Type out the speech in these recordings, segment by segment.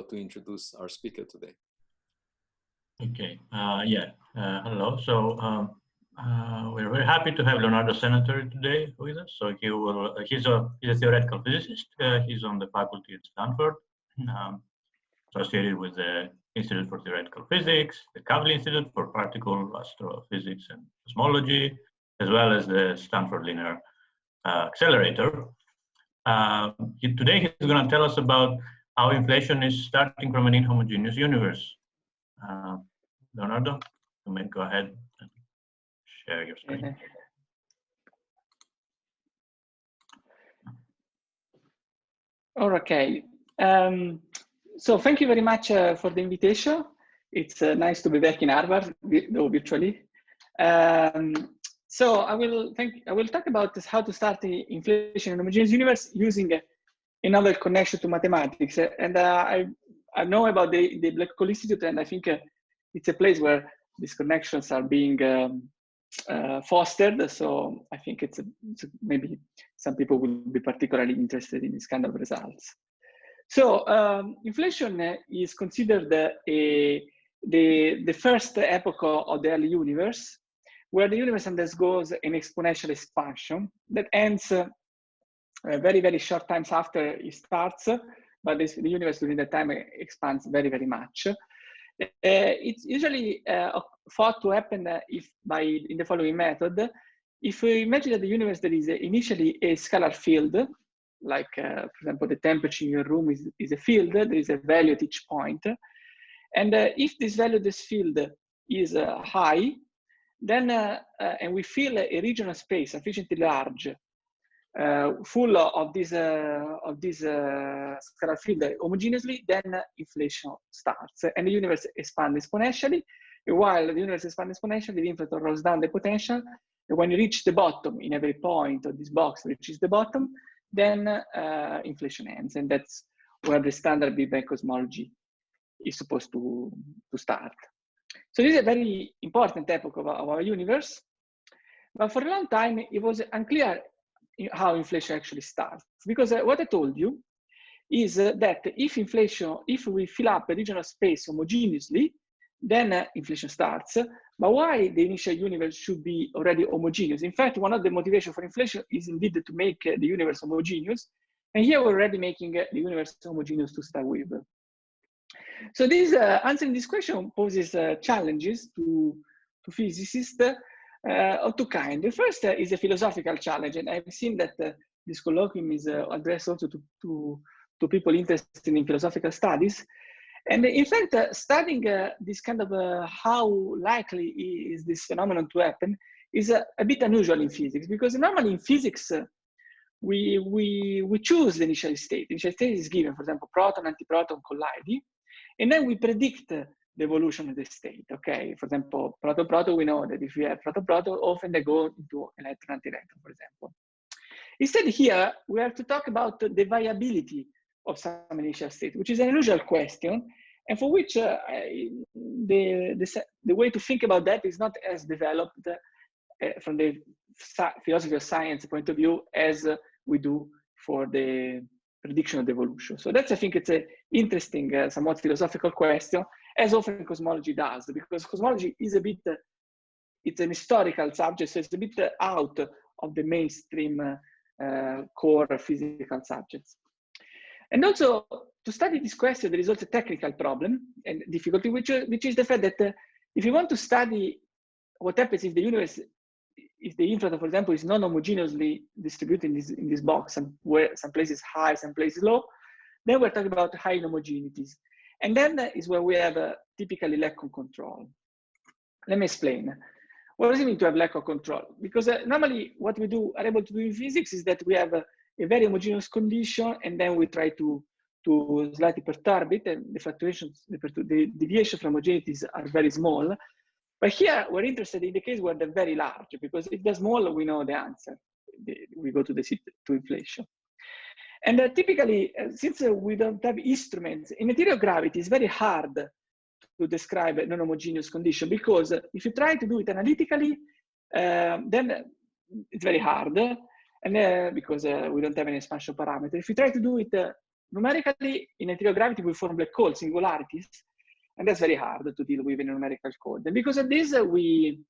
to introduce our speaker today. Okay, hello. So we're very happy to have Leonardo Senatore today with us. So he's a theoretical physicist. He's on the faculty at Stanford, associated with the Institute for Theoretical Physics, the Kavli Institute for Particle Astrophysics and Cosmology, as well as the Stanford Linear Accelerator. Today he's going to tell us about how inflation is starting from an inhomogeneous universe. Leonardo, you may go ahead and share your screen. Okay. So thank you very much for the invitation. It's nice to be back in Harvard, though virtually. So I will talk about how to start the inflation in a homogeneous universe using a novel connection to mathematics. And I know about the Black Hole Institute, and I think it's a place where these connections are being fostered. So I think it's maybe some people will be particularly interested in this kind of results. So inflation is considered the first epoch of the early universe, where the universe undergoes an exponential expansion that ends very, very short times after it starts, but the universe during that time expands very, very much. It's usually thought to happen in the following method. If we imagine that the universe there is initially a scalar field, like for example, the temperature in your room is a field, there is a value at each point. And if this value of this field is high, then and we fill a regional space sufficiently large, full of this scalar field homogeneously, then inflation starts, and the universe expands exponentially. And while the universe expands exponentially, the inflator rolls down the potential, and when you reach the bottom, in every point of this box reaches the bottom, then inflation ends, and that's where the standard Big Bang cosmology is supposed to start. So this is a very important epoch of our universe, but for a long time it was unclear how inflation actually starts, because what I told you is that if we fill up a regional space homogeneously, then inflation starts. But why the initial universe should be already homogeneous? In fact, one of the motivations for inflation is indeed to make the universe homogeneous, and here we're already making the universe homogeneous to start with. So this answering this question poses challenges to physicists of two kinds. The first is a philosophical challenge, and I've seen that this colloquium is addressed also to people interested in philosophical studies. And in fact, studying this kind of how likely is this phenomenon to happen is a bit unusual in physics, because normally in physics, we choose the initial state. The initial state is given, for example, proton, antiproton colliding, and then we predict the evolution of the state. Okay, for example, proton-proton, we know that if we have proton-proton, often they go into electron-antielectron, for example. Instead here, we have to talk about the viability of some initial state, which is an unusual question, and for which the way to think about that is not as developed from the philosophy of science point of view as we do for the prediction of the evolution. So that's, I think, it's an interesting, somewhat philosophical question, as often cosmology does, because cosmology is a bit, it's an historical subject, so it's a bit out of the mainstream core physical subjects. And also, to study this question, there is also a technical problem and difficulty, which is the fact that if you want to study what happens if the universe, if the inflator, for example, is non-homogeneously distributed in this box, and where some places high, some places low, then we're talking about high inhomogeneities. And then is where we have typically lack of control. Let me explain. What does it mean to have lack of control? Because normally what we are able to do in physics is that we have a very homogeneous condition, and then we try to slightly perturb it, and the fluctuations, the deviations from homogeneities are very small. But here we're interested in the case where they're very large, because if they're small, we know the answer. We go to inflation. And typically, since we don't have instruments, in theory of gravity, it's very hard to describe a non-homogeneous condition, because if you try to do it analytically, then it's very hard, and because we don't have any expansion parameter. If you try to do it numerically, in interior gravity, we form black hole singularities, and that's very hard to deal with in a numerical code. And because of this, when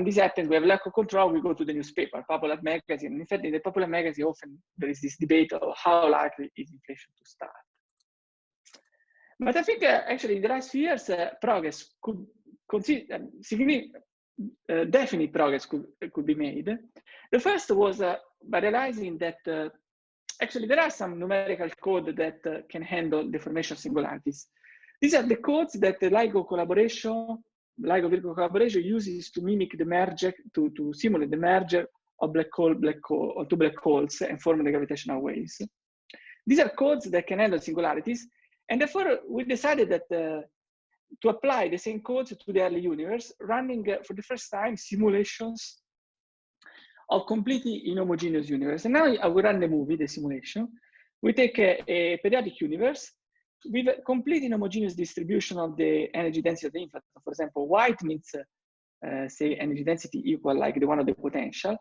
this happens, we have lack of control, we go to the newspaper, Popular Magazine. And in fact, in the Popular Magazine, often there is this debate of how likely is inflation to start. But I think actually in the last few years, progress could consider definite progress could be made. The first was by realizing that actually there are some numerical code that can handle deformation singularities. These are the codes that the LIGO collaboration uses to mimic the merger, to simulate the merger of two black holes and form the gravitational waves. These are codes that can handle singularities, and therefore we decided that to apply the same codes to the early universe, running for the first time simulations of completely inhomogeneous universe. And now I will run the movie, the simulation. We take a periodic universe with a complete inhomogeneous distribution of the energy density of the infant. For example, white means, say, energy density equal like the one of the potential,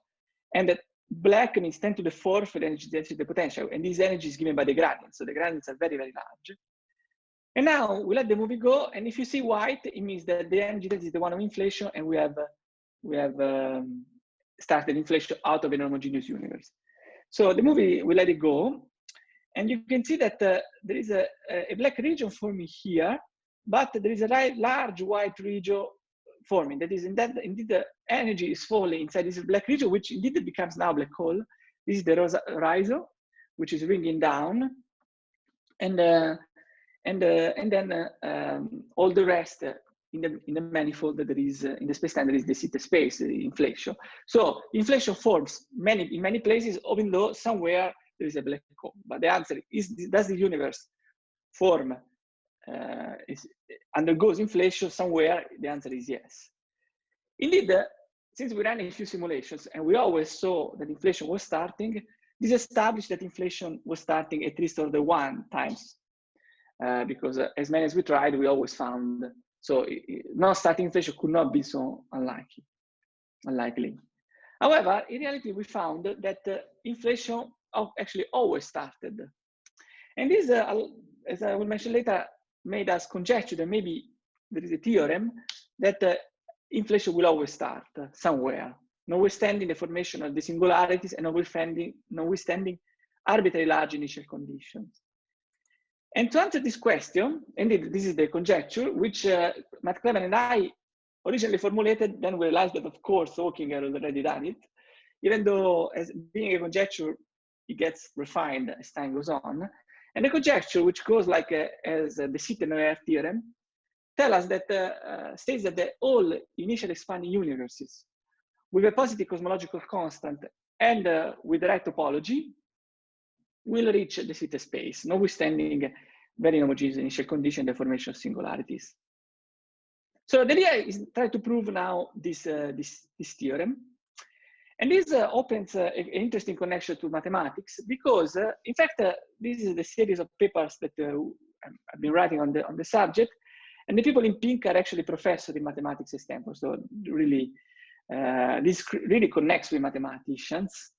and that black means 10 to the 4th for the energy density of the potential, and this energy is given by the gradients, so the gradients are very, very large. And now we let the movie go, and if you see white, it means that the energy density is the one of inflation, and we have started inflation out of an homogeneous universe. So the movie, we let it go, and you can see that there is a black region forming here, but there is a large white region forming. That is, indeed the energy is falling inside this black region, which indeed becomes now a black hole. This is the horizon, which is ringing down, and then all the rest in the manifold that there is in the space-time, there is the Sitte space, the inflation. So inflation forms in many places, even though somewhere there is a black hole. But the answer is, does the universe form, undergoes inflation somewhere? The answer is yes. Indeed, since we ran a few simulations and we always saw that inflation was starting, this established that inflation was starting at least order 1 times. Because as many as we tried, we always found, so not starting inflation could not be so unlikely. However, in reality, we found that inflation actually always started. And this, as I will mention later, made us conjecture that maybe there is a theorem that inflation will always start somewhere, notwithstanding the formation of the singularities and notwithstanding arbitrary large initial conditions. And to answer this question, indeed, this is the conjecture, which Matt Clement and I originally formulated, then we realized that, of course, Hawking had already done it, even though as being a conjecture, it gets refined as time goes on. And the conjecture, which goes like as the Sitte-Noer theorem, tell us that, states that all initial expanding universes with a positive cosmological constant and with the right topology will reach the Sitte space, notwithstanding very homogeneous initial condition, the formation of singularities. So the idea is try to prove now this theorem. And this opens an interesting connection to mathematics because, in fact, this is the series of papers that I've been writing on the subject. And the people in pink are actually professors in mathematics at Stanford. So really, this really connects with mathematicians.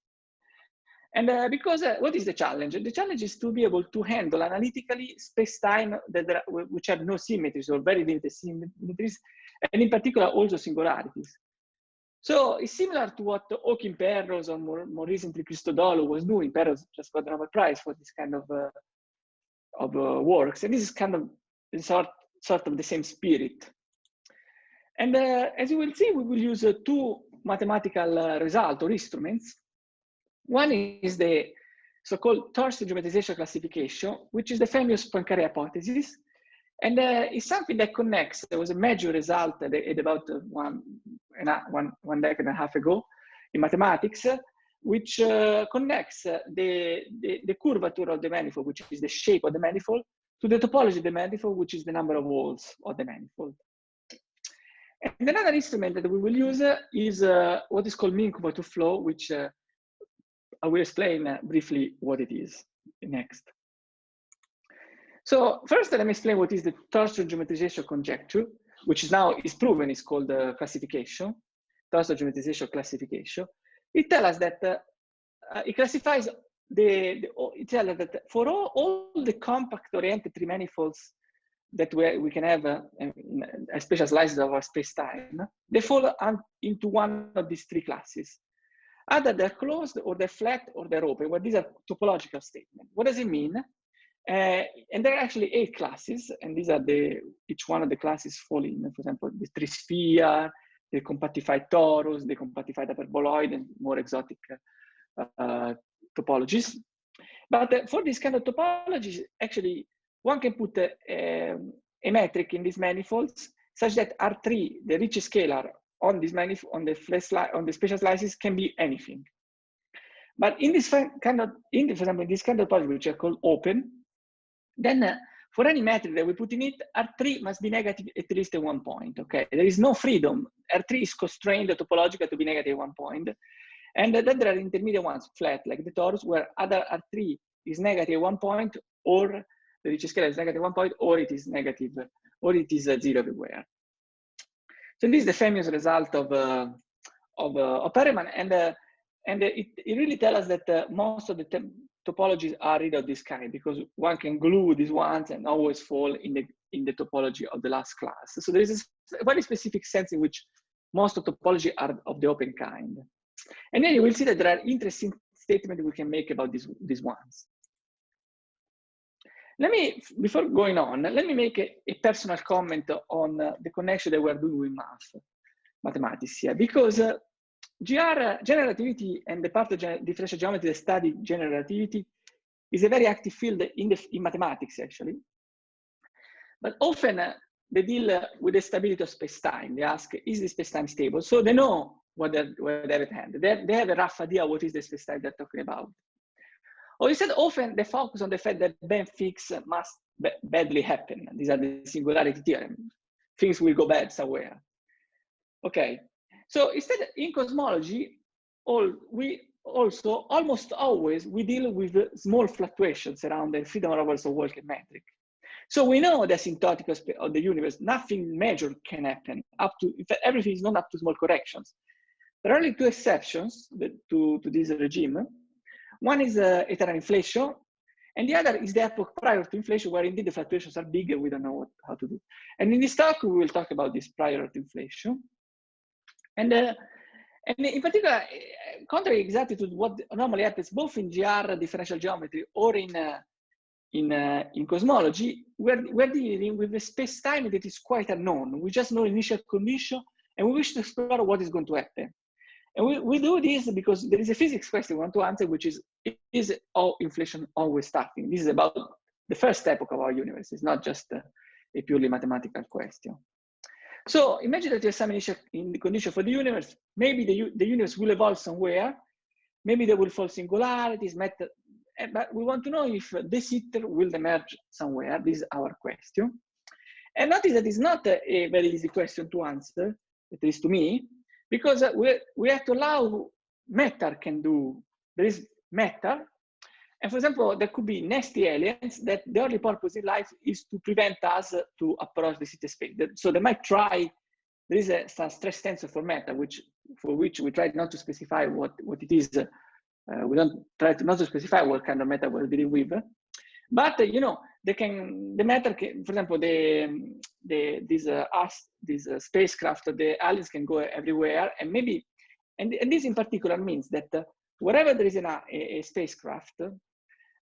And because what is the challenge? The challenge is to be able to handle analytically space-time which have no symmetries or very limited symmetries, and in particular also singularities. So it's similar to what Hawking Penrose or more recently Christodoulou was doing. Penrose just got the Nobel Prize for this kind of works, and this is kind of sort of the same spirit. And as you will see, we will use 2 mathematical results or instruments. One is the so-called torsion geometrization classification, which is the famous Poincaré hypothesis. And it's something that connects. There was a major result at about one decade and a half ago in mathematics, which connects the curvature of the manifold, which is the shape of the manifold, to the topology of the manifold, which is the number of holes of the manifold. And another instrument that we will use is what is called mean cumulative flow, which I will explain briefly what it is next. So first, let me explain what is the torsion geometrization conjecture, which now is proven is called classification, torsion geometrization classification. It tells us that it classifies it tells us that for all the compact-oriented three manifolds that we can have a special slices of our space-time, they fall into one of these three classes. Either they're closed, or they're flat, or they're open. Well, these are topological statements. What does it mean? And there are actually 8 classes, and these are each one of the classes fall in, for example, the trisphere, the compactified torus, the compactified hyperboloid, and more exotic topologies. But for this kind of topologies, actually, one can put a metric in these manifolds such that R3, the richest scalar on this manifold, on the spatial slices, can be anything. But in this kind of, for example, this kind of topology, which are called open, then for any metric that we put in it, R3 must be negative at least at one point. Okay, there is no freedom. R3 is constrained topological to be negative at one point. And then there are intermediate ones, flat, like the torus, where either R3 is negative at one point, or the richest scalar is negative at one point, or it is negative, or it is 0 everywhere. So this is the famous result of Perelman, and it really tells us that most of the topologies are really of this kind, because one can glue these ones and always fall in the topology of the last class. So there is a very specific sense in which most of topology are of the open kind. And then you will see that there are interesting statements we can make about these ones. Before going on, let me make a personal comment on the connection that we're doing with mathematics here, because general relativity and the part of differential geometry that study general relativity is a very active field in mathematics, actually. But often they deal with the stability of space-time. They ask, is the space-time stable? So they know what they have at hand. They have a rough idea what is the space-time they're talking about. Or instead, often they focus on the fact that band fix must badly happen. These are the singularity theorem. Things will go bad somewhere. Okay, so instead in cosmology, we also almost always we deal with small fluctuations around the freedom levels of Walker metric. So we know the asymptotic of the universe, nothing major can happen up to, in fact, everything is not up to small corrections. There are only 2 exceptions to this regime. One is eternal inflation, and the other is the epoch prior to inflation, where indeed the fluctuations are big and we don't know how to do. And in this talk, we will talk about this prior to inflation. And in particular, contrary exactly to what normally happens both in GR differential geometry or in cosmology, we're dealing with a space-time that is quite unknown. We just know initial condition, and we wish to explore what is going to happen. And we do this because there is a physics question we want to answer, which is all inflation always starting? This is about the first epoch of our universe. It's not just a purely mathematical question. So imagine that you have some initial condition for the universe. Maybe the universe will evolve somewhere. Maybe there will fall singularities, matter. But we want to know if de Sitter will emerge somewhere. This is our question. And notice that it's not a very easy question to answer, at least to me, because we have to allow matter can do. There is matter. And for example, there could be nasty aliens that the only purpose in life is to prevent us to approach the Sitter space. So they might try, there is some stress tensor for matter, for which we try not to specify what it is. We don't try not to specify what kind of matter we're dealing with. But you know, the matter can, for example, these spacecraft, the aliens can go everywhere, and maybe, and this in particular means that wherever there is a spacecraft,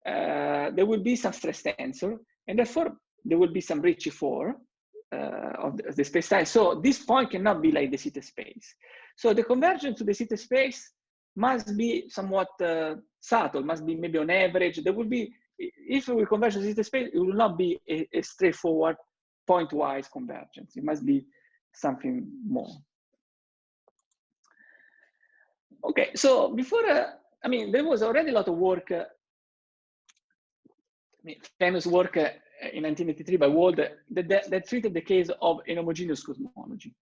there will be some stress tensor, and therefore there will be some Ricci 4 of the space-time. So this point cannot be like the Sitter space. So the convergence to the Sitter space must be somewhat subtle, must be maybe on average. There will be, if we converge to the Sitter space, it will not be a straightforward point-wise convergence. It must be something more. Okay, so before, I mean, there was already a lot of work, famous work in 1983 by Walder that treated the case of inhomogeneous cosmology.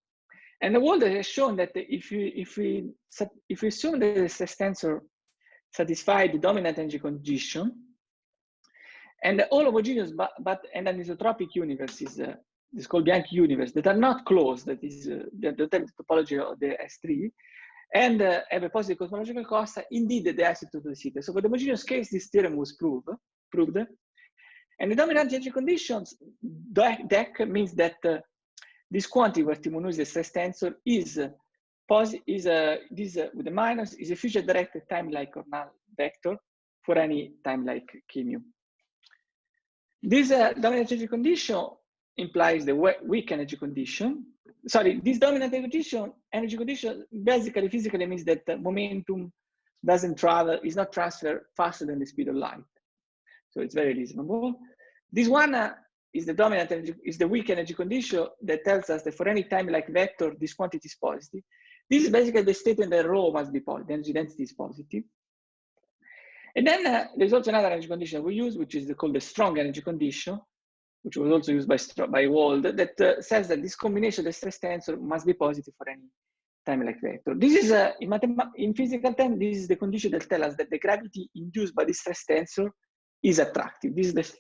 And the Walder has shown that if we assume that the stress tensor satisfies the dominant energy condition, and all homogeneous but anisotropic universes, this called Bianchi universe, that are not closed, that is the topology of the S3, and have a positive cosmological constant, indeed they isolate to the city. So for the homogeneous case, this theorem was proved. And the dominant energy conditions, DEC means that this quantity where T mu is a stress tensor is with the minus is a future directed time-like Cornell vector for any time-like K mu. This dominant energy condition implies the weak energy condition. Sorry, this dominant energy condition basically physically means that the momentum doesn't travel, is not transferred faster than the speed of light. So it's very reasonable. This one is the dominant energy, is the weak energy condition that tells us that for any time-like vector, this quantity is positive. This is basically the statement that rho must be positive, the energy density is positive. And then there's also another energy condition we use, which is called the strong energy condition, which was also used by Wald, that says that this combination of the stress tensor must be positive for any time-like vector. This is, in physical terms, this is the condition that tells us that the gravity induced by the stress tensor is attractive. This is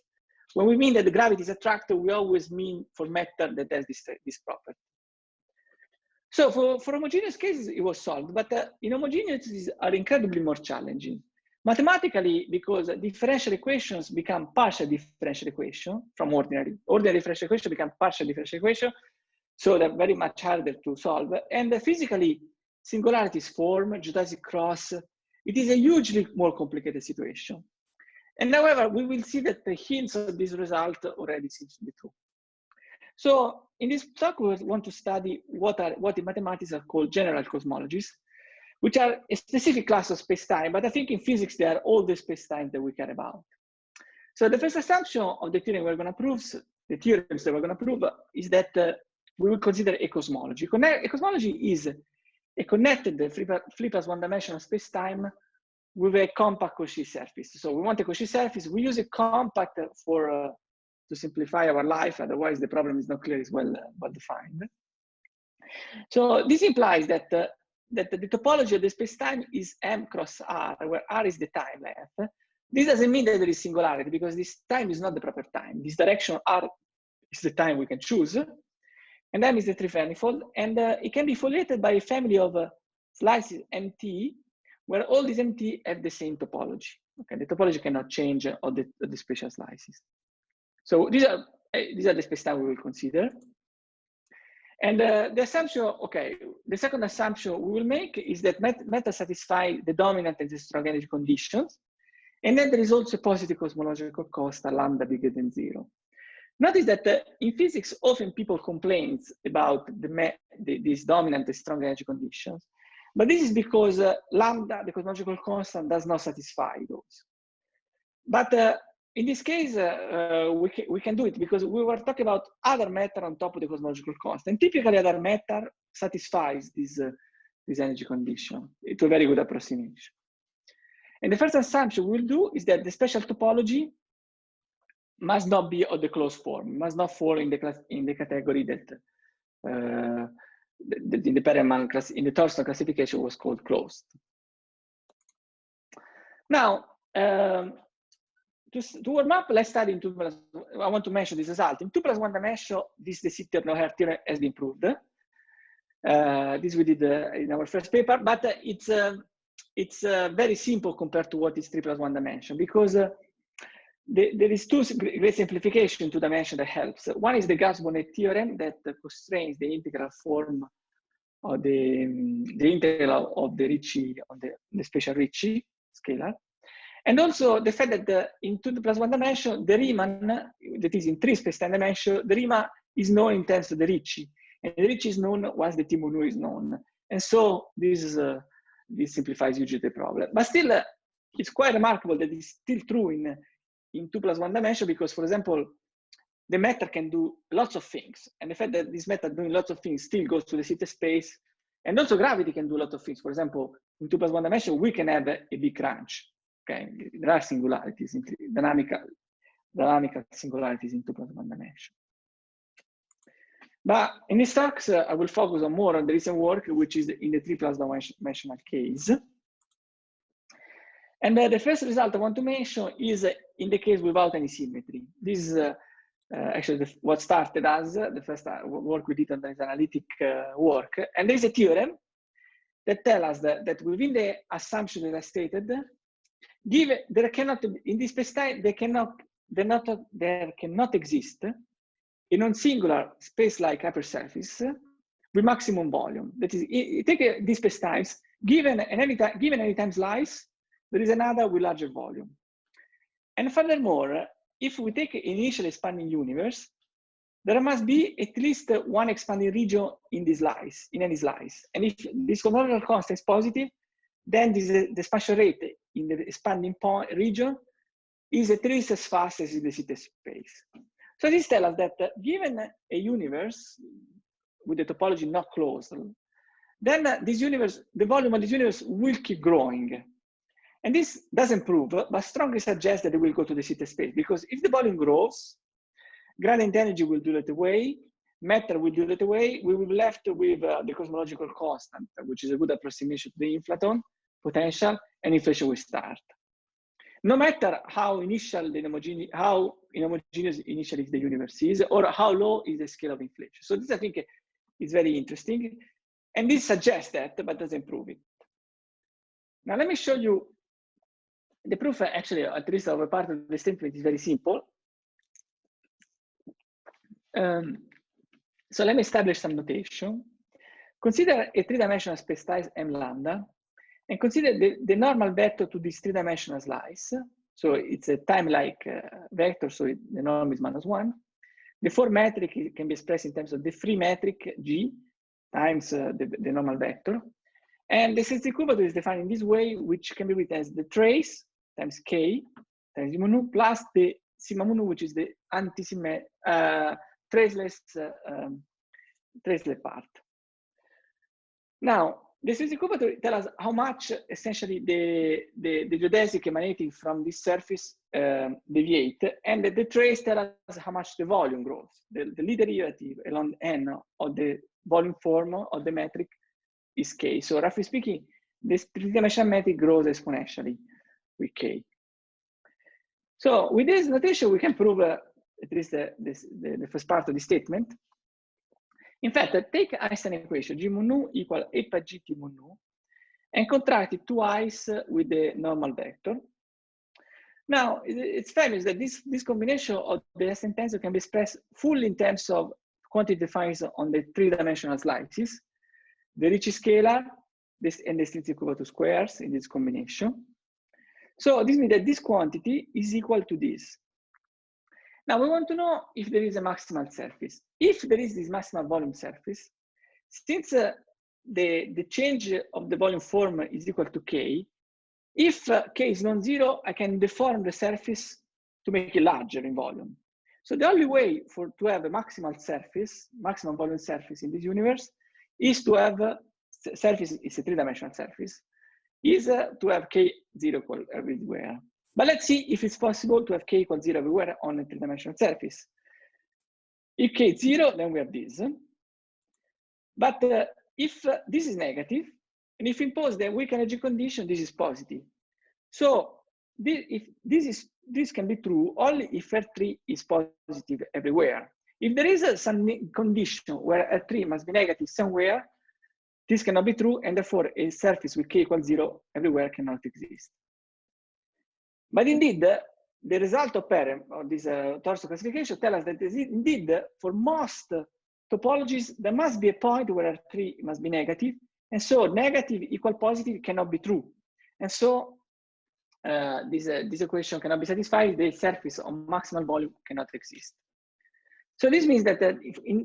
when we mean that the gravity is attractive, we always mean for matter that has this property. So for homogeneous cases, it was solved, but inhomogeneities are incredibly more challenging. Mathematically, because differential equations become partial differential equation from ordinary differential equation become partial differential equation, so they're very much harder to solve. And physically, singularities form, geodesic cross. It is a hugely more complicated situation. And however, we will see that the hints of this result already seems to be true. So in this talk, we want to study what in mathematics are called general cosmologies, which are a specific class of space-time, but I think in physics, they are all the space-time that we care about. So the first assumption of the theorem we're going to prove, the theorems that we're going to prove, is that we will consider a cosmology. A cosmology is a connected 3+1 dimensional space-time with a compact Cauchy surface. So we want a Cauchy surface. We use a compact to simplify our life. Otherwise, the problem is not clear, it's well defined. So this implies that the topology of the space-time is M cross R, where R is the time length. This doesn't mean that there is singularity, because this time is not the proper time. This direction R is the time we can choose, and M is the trifanifold, and it can be foliated by a family of slices MT, where all these MT have the same topology. Okay, the topology cannot change of the spatial slices. So these are the space-time we will consider. And the assumption, okay, the second assumption we will make is that matter satisfy the dominant and the strong energy conditions. And then there is also a positive cosmological constant, lambda bigger than 0. Notice that in physics, often people complain about these dominant and strong energy conditions. But this is because lambda, the cosmological constant, does not satisfy those. But in this case, we can do it because we were talking about other matter on top of the cosmological constant. And typically, other matter satisfies this energy condition. It's a very good approximation. And the first assumption we'll do is that the spatial topology must not be of the closed form, must not fall in the category that in the Perelman class, in the Thorson classification was called closed. Now, to warm up, let's study in 2+. I want to mention this result. In 2+1 dimension, this the Sitter-Noether theorem has been proved. This we did in our first paper, but it's very simple compared to what is 3+1 dimension, because there is two great simplification in 2 dimension that helps. One is the Gauss-Bonnet theorem that constrains the integral form of the integral of the Ricci, on the spatial Ricci scalar. And also the fact that in 2+1 dimension, the Riemann, that is in 3 space-time dimension, the Riemann is known in terms of the Ricci. And the Ricci is known once the T mu nu is known. And so this simplifies hugely the problem. But still, it's quite remarkable that it's still true in 2+1 dimension, because, for example, the matter can do lots of things. And the fact that this matter doing lots of things still goes to the Sitter space. And also gravity can do lots of things. For example, in 2+1 dimension, we can have a big crunch. Okay, there are singularities, dynamical singularities in 2+1 dimension. But in these talks, I will focus on more on the recent work, which is in the 3+1 case. And the first result I want to mention is in the case without any symmetry. This is actually what started as the first work we did on this analytic work. And there is a theorem that tell us that within the assumption that I stated, given there cannot in this spacetime there cannot exist a non-singular space-like hypersurface with maximum volume. That is, you take these spacetimes, given any time slice, there is another with larger volume. And furthermore, if we take an initial expanding universe, there must be at least one expanding region in this slice, in any slice. And if this cosmological constant is positive, then the expansion rate in the expanding point region is at least as fast as in the Sitter space. So this tells us that given a universe with the topology not closed, then this universe, the volume of this universe will keep growing. And this doesn't prove, but strongly suggests that it will go to the Sitter space, because if the volume grows, gradient energy will dilute away, matter will dilute away, we will be left with the cosmological constant, which is a good approximation to the inflaton potential, and inflation will start. No matter how inhomogeneous initially the universe is, or how low is the scale of inflation. So this, I think, is very interesting. And this suggests that, but doesn't prove it. Now, let me show you the proof, actually, at least of a part of the statement is very simple. So let me establish some notation. Consider a three-dimensional spacetime m lambda, and consider the normal vector to this three-dimensional slice. So it's a time-like vector, so the norm is -1. The four metric can be expressed in terms of the free metric G times the normal vector. And the sensitivity curvature is defined in this way, which can be written as the trace times K times sigma nu plus the sigma nu, which is the traceless part. Now, the sensitivity curvature tells us how much essentially the geodesic emanating from this surface deviate, and the trace tells us how much the volume grows. The lead derivative along n of the volume form of the metric is K. So roughly speaking, this three-dimensional metric grows exponentially with K. So with this notation, we can prove at least the first part of the statement. In fact, take Einstein equation, G mu nu equal a pi g t mu nu, and contract it twice with the normal vector. Now, it's famous that this combination of the Einstein tensor can be expressed fully in terms of quantity defined on the three-dimensional slices, the Ricci scalar, and the sensitivity curvature squares in this combination. So this means that this quantity is equal to this. Now we want to know if there is a maximal surface. If there is this maximal volume surface, since the change of the volume form is equal to K, if K is non-zero, I can deform the surface to make it larger in volume. So the only way to have a maximal surface, maximum volume surface in this universe, is to have surface is a three-dimensional surface, is to have K zero equal everywhere. But let's see if it's possible to have K equal 0 everywhere on a three-dimensional surface. If K is 0, then we have this. But if this is negative, and if impose the weak energy condition, this is positive. So this can be true only if R3 is positive everywhere. If there is some condition where R3 must be negative somewhere, this cannot be true, and therefore a surface with K equals 0 everywhere cannot exist. But indeed, the result of Perem, of this torso classification, tells us that indeed, for most topologies, there must be a point where R3 must be negative, and so negative equal positive cannot be true. And so this equation cannot be satisfied, the surface of maximal volume cannot exist. So this means that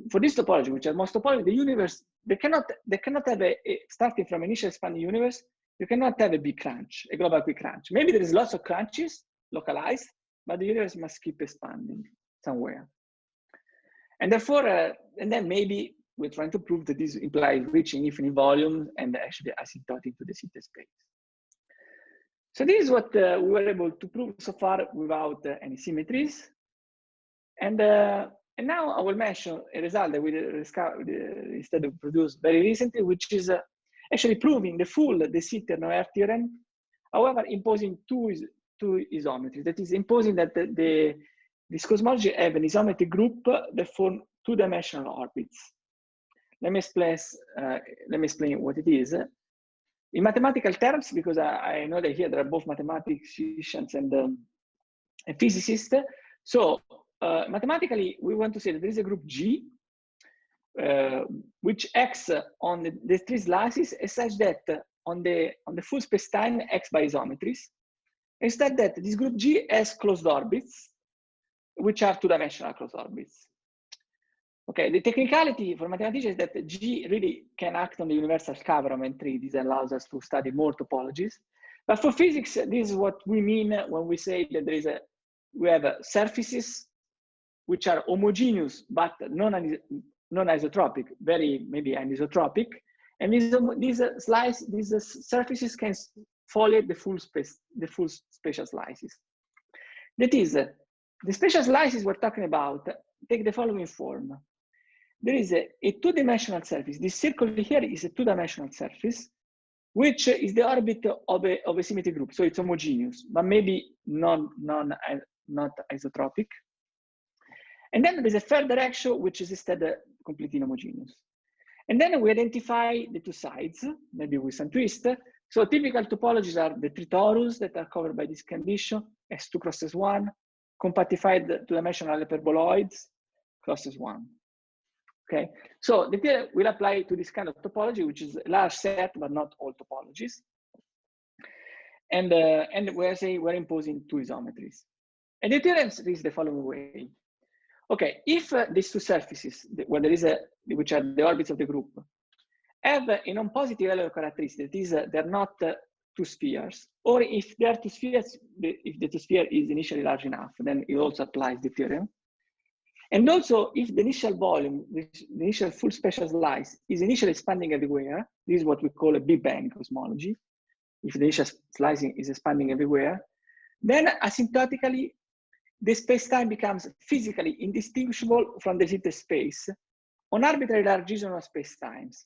for this topology, which are most topology, the universe, they cannot have starting from initial expanding universe, you cannot have a big crunch, a global quick crunch. Maybe there is lots of crunches localized, but the universe must keep expanding somewhere. And therefore, and then maybe we're trying to prove that this implies reaching infinite volume and actually asymptotic to the Sitter space. So this is what we were able to prove so far without any symmetries. And now I will mention a result that we instead of produced very recently, which is actually proving the full de Sitter Noether theorem, however, imposing two isometries. That is, imposing that this cosmology have an isometry group that form two-dimensional orbits. Let me explain what it is. In mathematical terms, because I know that here there are both mathematicians and physicists. So mathematically, we want to say that there is a group G, which acts on the three slices as such that on the full spacetime acts by isometries. Instead that this group G has closed orbits, which are two-dimensional closed orbits. Okay, the technicality for mathematicians is that G really can act on the universal covariant. This allows us to study more topologies. But for physics, this is what we mean when we say that we have surfaces which are homogeneous but non-isotropic, very maybe anisotropic, and these surfaces can foliate the full spatial slices. That is, the spatial slices we're talking about take the following form. There is a two-dimensional surface. This circle here is a two-dimensional surface, which is the orbit of a symmetry group. So it's homogeneous, but maybe not isotropic. And then there's a third direction, which is instead completely homogeneous. And then we identify the two sides, maybe with some twist. So typical topologies are the three torus that are covered by this condition, S2 cross S1, compactified two-dimensional hyperboloids, cross S1. Okay, so the theorem will apply to this kind of topology, which is a large set, but not all topologies. And we're imposing two isometries. And the theorem reads the following way. Okay, if these two surfaces, where there is which are the orbits of the group, have a non-positive Euler characteristic, that is, they're not two spheres, or if they are two spheres, if the two sphere is initially large enough, then it also applies the theorem. And also, if the initial volume, the initial full spatial slice is initially expanding everywhere, this is what we call a Big Bang cosmology. If the initial slicing is expanding everywhere, then asymptotically, the spacetime becomes physically indistinguishable from the Hilbert space on arbitrary large regional spacetimes.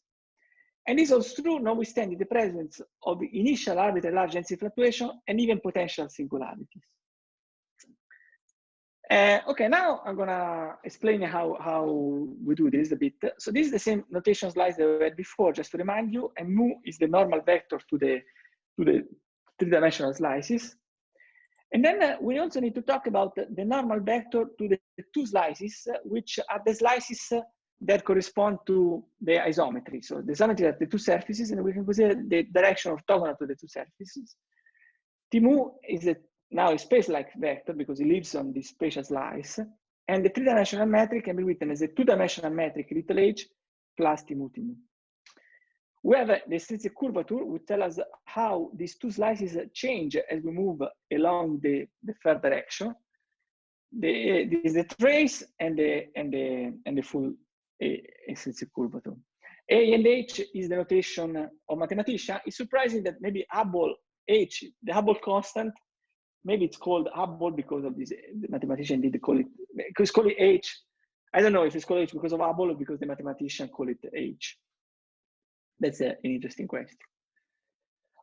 And this is true notwithstanding the presence of the initial arbitrary large density fluctuation and even potential singularities. Okay, now I'm gonna explain how we do this a bit. So this is the same notation slide that we had before, just to remind you, and mu is the normal vector to the three-dimensional slices. And then we also need to talk about the normal vector to the two slices, which are the slices that correspond to the isometry. So the isometry are the two surfaces, and we can consider the direction orthogonal to the two surfaces. Tmu is now a space-like vector because it lives on this spatial slice, and the three-dimensional metric can be written as a two-dimensional metric little h plus Tmu. We have the extrinsic curvature, which tells us how these two slices change as we move along the third direction. This is the trace and the full extrinsic curvature. A and H is the notation of mathematician. It's surprising that maybe Hubble H, the Hubble constant, maybe it's called Hubble because of this. The mathematician did call it, because call it H. I don't know if it's called H because of Hubble or because the mathematician call it H. That's an interesting question.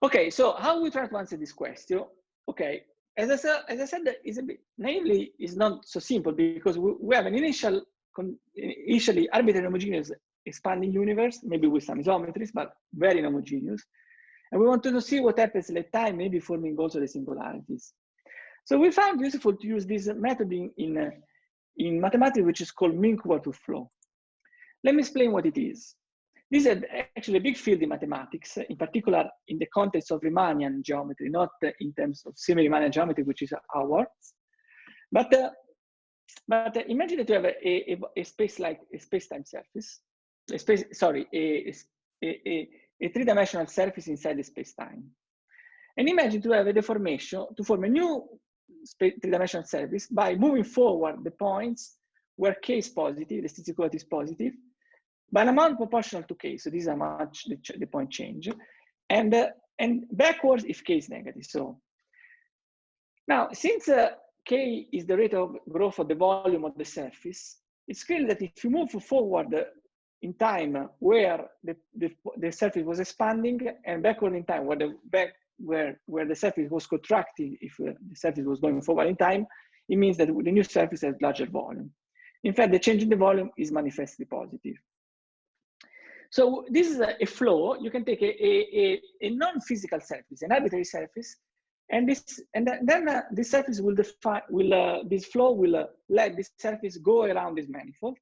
Okay, so how we try to answer this question? Okay, as I said, is a bit naively is not so simple because we have an initially arbitrary homogeneous expanding universe, maybe with some isometries, but very homogeneous. And we wanted to see what happens at time, maybe forming also the singularities. So we found useful to use this method in mathematics, which is called mean curvature flow. Let me explain what it is. This is actually a big field in mathematics, in particular in the context of Riemannian geometry, not in terms of semi-Riemannian geometry, which is ours. But imagine that you have a space like a space-time surface, a three-dimensional surface inside the space-time. And imagine to have a deformation to form a new three-dimensional surface by moving forward the points where k is positive, the statistic is positive, by an amount proportional to k. So this is how much the point change, and backwards if k is negative. So now, since k is the rate of growth of the volume of the surface, it's clear that if you move forward in time where the surface was expanding, and backward in time where the surface was contracting, if the surface was going forward in time, it means that the new surface has larger volume. In fact, the change in the volume is manifestly positive. So this is a flow. You can take a non-physical surface, an arbitrary surface, and then this surface will define, this flow will let this surface go around this manifold.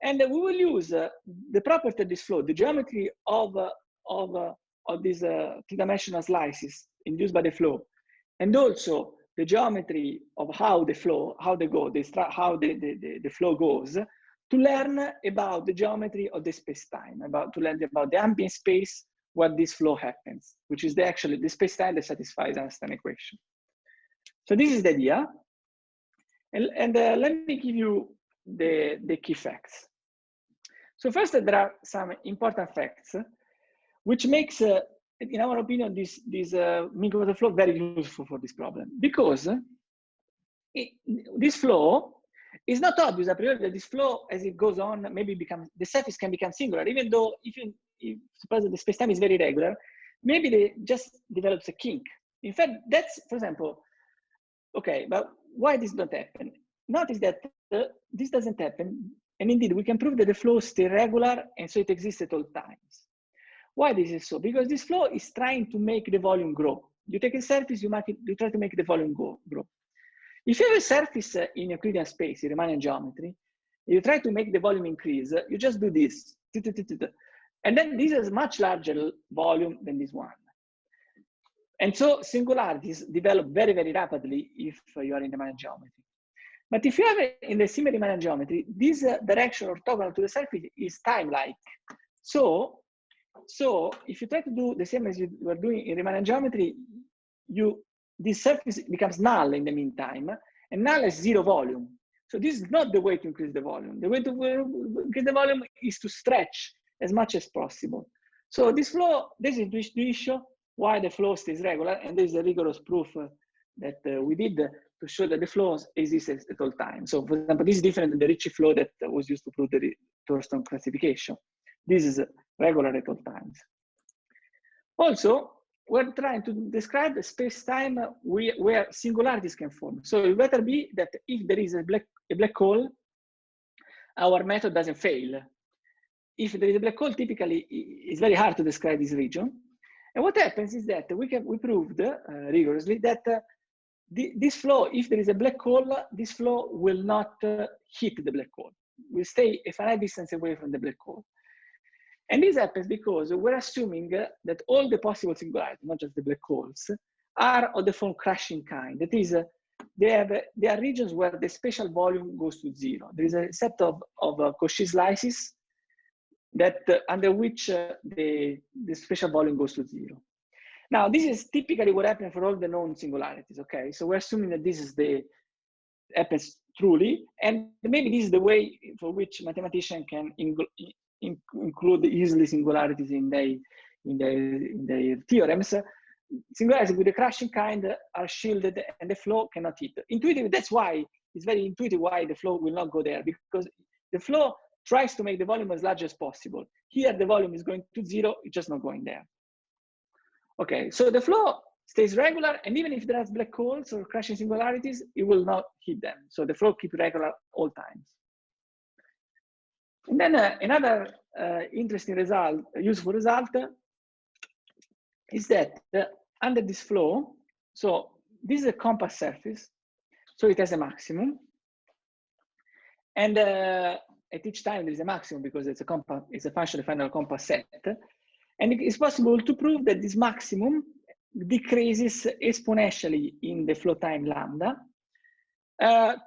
And we will use the property of this flow, the geometry of these three-dimensional slices induced by the flow, and also the geometry of how the flow goes, to learn about the geometry of the space-time, to learn about the ambient space where this flow happens, which is actually the space-time that satisfies Einstein equation. So this is the idea. And let me give you the key facts. So first, there are some important facts, which makes, in our opinion, this mean-quantum flow very useful for this problem, because this flow is not obvious a priori that this flow, as it goes on, maybe the surface can become singular, even though if suppose the space-time is very regular, maybe they just develops a kink. In fact, that's, for example, okay, but why this don't happen? Notice that this doesn't happen, and indeed we can prove that the flow is still regular, and so it exists at all times. Why this is so? Because this flow is trying to make the volume grow. You take a surface, you try to make the volume grow. If you have a surface in Euclidean space, in Riemannian geometry, you try to make the volume increase, you just do this. And then this is much larger volume than this one. And so singularities develop very, very rapidly if you are in Riemannian geometry. But if you have it in the similar Riemannian geometry, this direction orthogonal to the surface is time-like. So if you try to do the same as you were doing in Riemannian geometry, this surface becomes null in the meantime, and null has zero volume. So this is not the way to increase the volume. The way to increase the volume is to stretch as much as possible. So this flow, this is the issue why the flow stays regular, and there is a rigorous proof that we did to show that the flows exist at all times. So for example, this is different than the Ricci flow that was used to prove the Thurston classification. This is regular at all times. Also, we're trying to describe a space-time where singularities can form. So it better be that if there is a black hole, our method doesn't fail. If there is a black hole, typically it's very hard to describe this region. And what happens is that we proved rigorously that this flow, if there is a black hole, this flow will not hit the black hole. We'll stay a finite distance away from the black hole. And this happens because we're assuming that all the possible singularities, not just the black holes, are of the form crashing kind. That is, there are regions where the spatial volume goes to zero. There is a set of Cauchy slices that under which the spatial volume goes to zero. Now, this is typically what happens for all the known singularities, okay? So we're assuming that this is happens truly, and maybe this is the way for which mathematicians can include easily singularities in their theorems. Singularities with the crashing kind are shielded and the flow cannot hit. Intuitively, that's why it's very intuitive why the flow will not go there, because the flow tries to make the volume as large as possible. Here, the volume is going to zero, it's just not going there. Okay, so the flow stays regular, and even if there are black holes or crashing singularities, it will not hit them. So the flow keeps regular all times. And then another interesting result, useful result, is that under this flow, so this is a compass surface, so it has a maximum. And at each time there is a maximum because it's a function of the final compass set. And it's possible to prove that this maximum decreases exponentially in the flow time lambda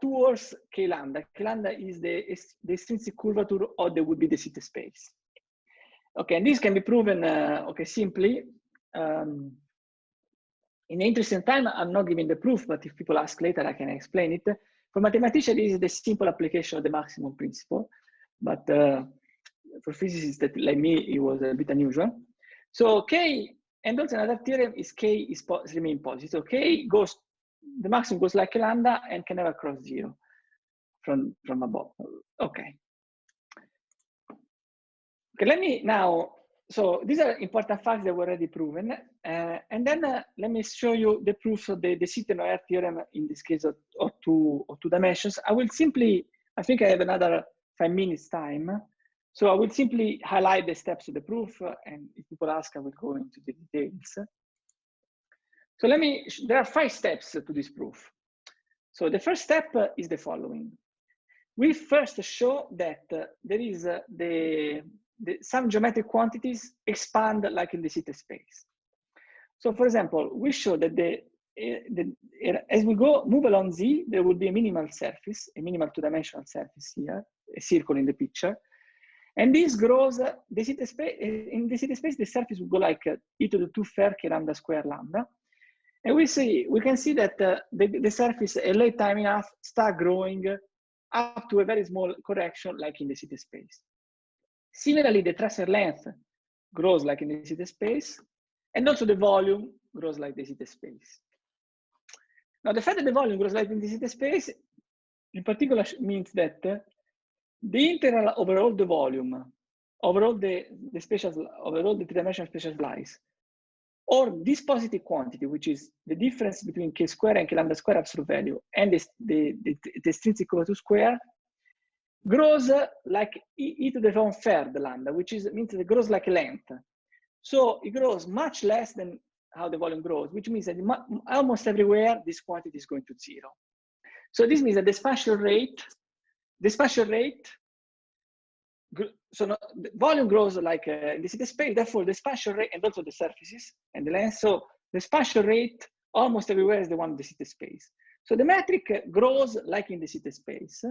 towards k lambda. K lambda is the extrinsic curvature of the would be the Sitte space. Okay, and this can be proven okay, simply. In the interest of time, I'm not giving the proof, but if people ask later, I can explain it. For mathematicians, this is the simple application of the maximum principle, but for physicists that like me, it was a bit unusual. So K, and also another theorem is K is remain positive. So K goes, the maximum goes like lambda and can never cross zero from above. Okay. Okay, let me now, so these are important facts that were already proven. And then let me show you the proofs of the Sitte-Noether theorem in this case of two dimensions. I will simply, I think I have another 5 minutes time. So I will simply highlight the steps of the proof, and if people ask, I will go into the details. So there are 5 steps to this proof. So the first step is the following. We first show that there is some geometric quantities expand like in the zeta space. So for example, we show that as we move along Z, there will be a minimal surface, a minimal 2-dimensional surface here, a circle in the picture. And this grows, the zeta space, in the zeta space, the surface will go like e to the 2 ferchi lambda square lambda. And we can see that the surface, at late time enough, start growing up to a very small correction like in the zeta space. Similarly, the tracer length grows like in the zeta space, and also the volume grows like the zeta space. Now, the fact that the volume grows like in the zeta space, in particular, means that the integral over all the volume, over all the 3-dimensional spatial slice, or this positive quantity, which is the difference between k square and k lambda square absolute value, and the extrinsic over 2 square, grows like e to the 1/3 lambda, which means it grows like a length. So it grows much less than how the volume grows, which means that almost everywhere this quantity is going to 0. So this means that the spatial rate, so the volume grows like in the zeta space, therefore the spatial rate, and also the surfaces and the length. So the spatial rate almost everywhere is the one in the zeta space. So the metric grows like in the zeta space.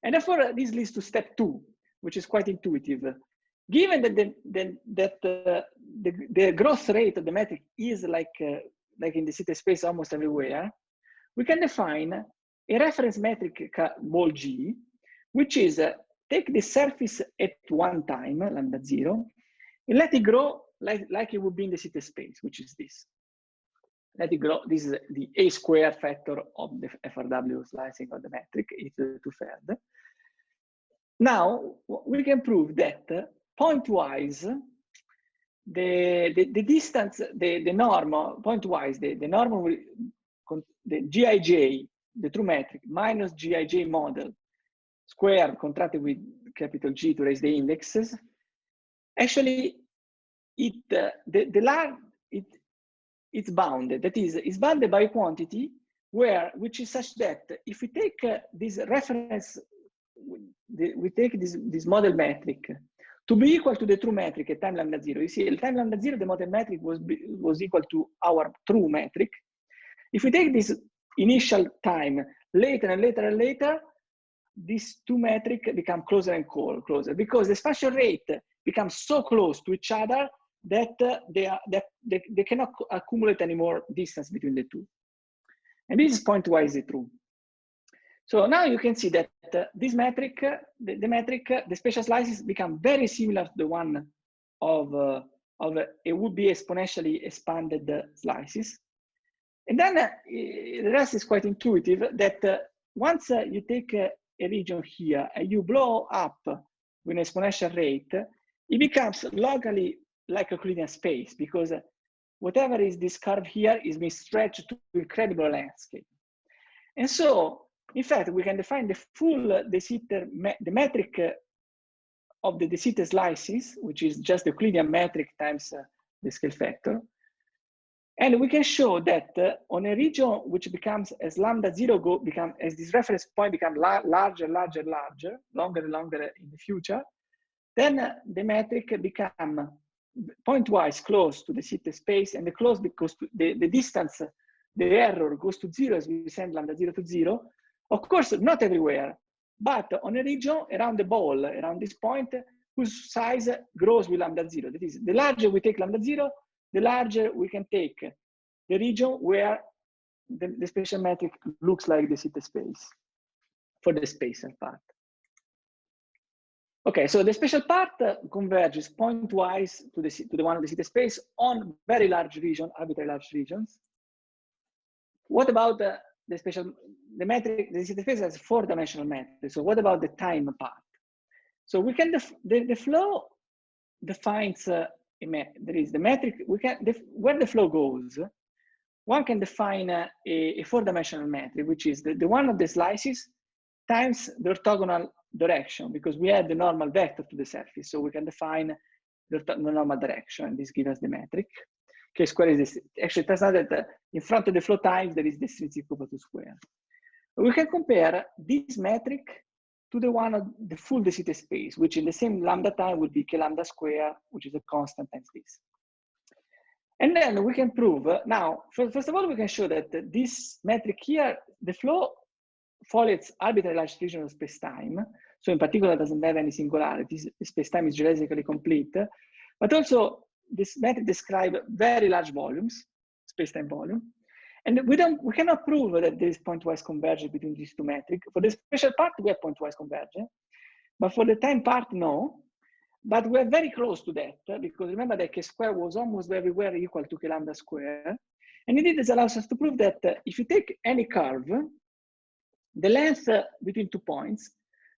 And therefore this leads to step 2, which is quite intuitive. Given that the growth rate of the metric is like in the zeta space almost everywhere, we can define a reference metric ball G, which is take the surface at 1 time, lambda 0, and let it grow like it would be in the zeta space, which is this. Let it grow. This is the A square factor of the FRW slicing of the metric, e to the 2/3. Now, we can prove that point-wise, the distance, the normal, point-wise, the normal, the GIJ, the true metric, minus GIJ model, square contracted with capital G to raise the indexes, actually it's bounded. That is, it's bounded by a quantity which is such that if we take this reference, we take this model metric to be equal to the true metric at time lambda 0. You see, at time lambda 0, the model metric was equal to our true metric. If we take this initial time later and later and later, these two metrics become closer and closer because the spatial rate becomes so close to each other that they cannot accumulate any more distance between the two. And this is point-wise true. So now you can see that this metric, the spatial slices become very similar to the one of it would be exponentially expanded slices. And then the rest is quite intuitive that once you take a region here and you blow up with an exponential rate, it becomes locally like a Euclidean space because whatever is this curve here is being stretched to incredible landscape. And so, in fact, we can define the full the metric of the de Sitter slices, which is just the Euclidean metric times the scale factor. And we can show that on a region which becomes as lambda 0 as this reference point becomes larger, larger, larger, longer and longer in the future, then the metric become point-wise close to the Sitter space, and the close because the distance, the error goes to 0 as we send lambda 0 to 0. Of course, not everywhere, but on a region around the ball, around this point, whose size grows with lambda 0. That is, the larger we take lambda 0, the larger we can take the region where the spatial metric looks like the Sitter space for the spatial part. Okay, so the spatial part converges point-wise to the one of the Sitter space on very large region, arbitrary large regions. What about the metric? The Sitter space has 4-dimensional metric. So what about the time part? So we can the flow defines there is the metric. We can where the flow goes. One can define a 4-dimensional metric, which is the one of the slices times the orthogonal direction because we add the normal vector to the surface. So we can define the normal direction, and this gives us the metric. K square is this. Actually, it turns out that in front of the flow times, there is the extrinsic over 2 square. We can compare this metric to the one of the full de Sitter space, which in the same lambda time would be K lambda square, which is a constant times this. And then we can prove, now, first of all, we can show that this metric here, the flow follows arbitrary large region of space-time. So in particular, it doesn't have any singularities. The space-time is geodesically complete. But also, this metric describes very large volumes, space-time volume. And we cannot prove that there is pointwise convergence between these two metrics. For the special part, we have pointwise convergence. But for the time part, no. But we're very close to that, because remember that K square was almost everywhere equal to K lambda square. And indeed, this allows us to prove that if you take any curve, the length between 2 points,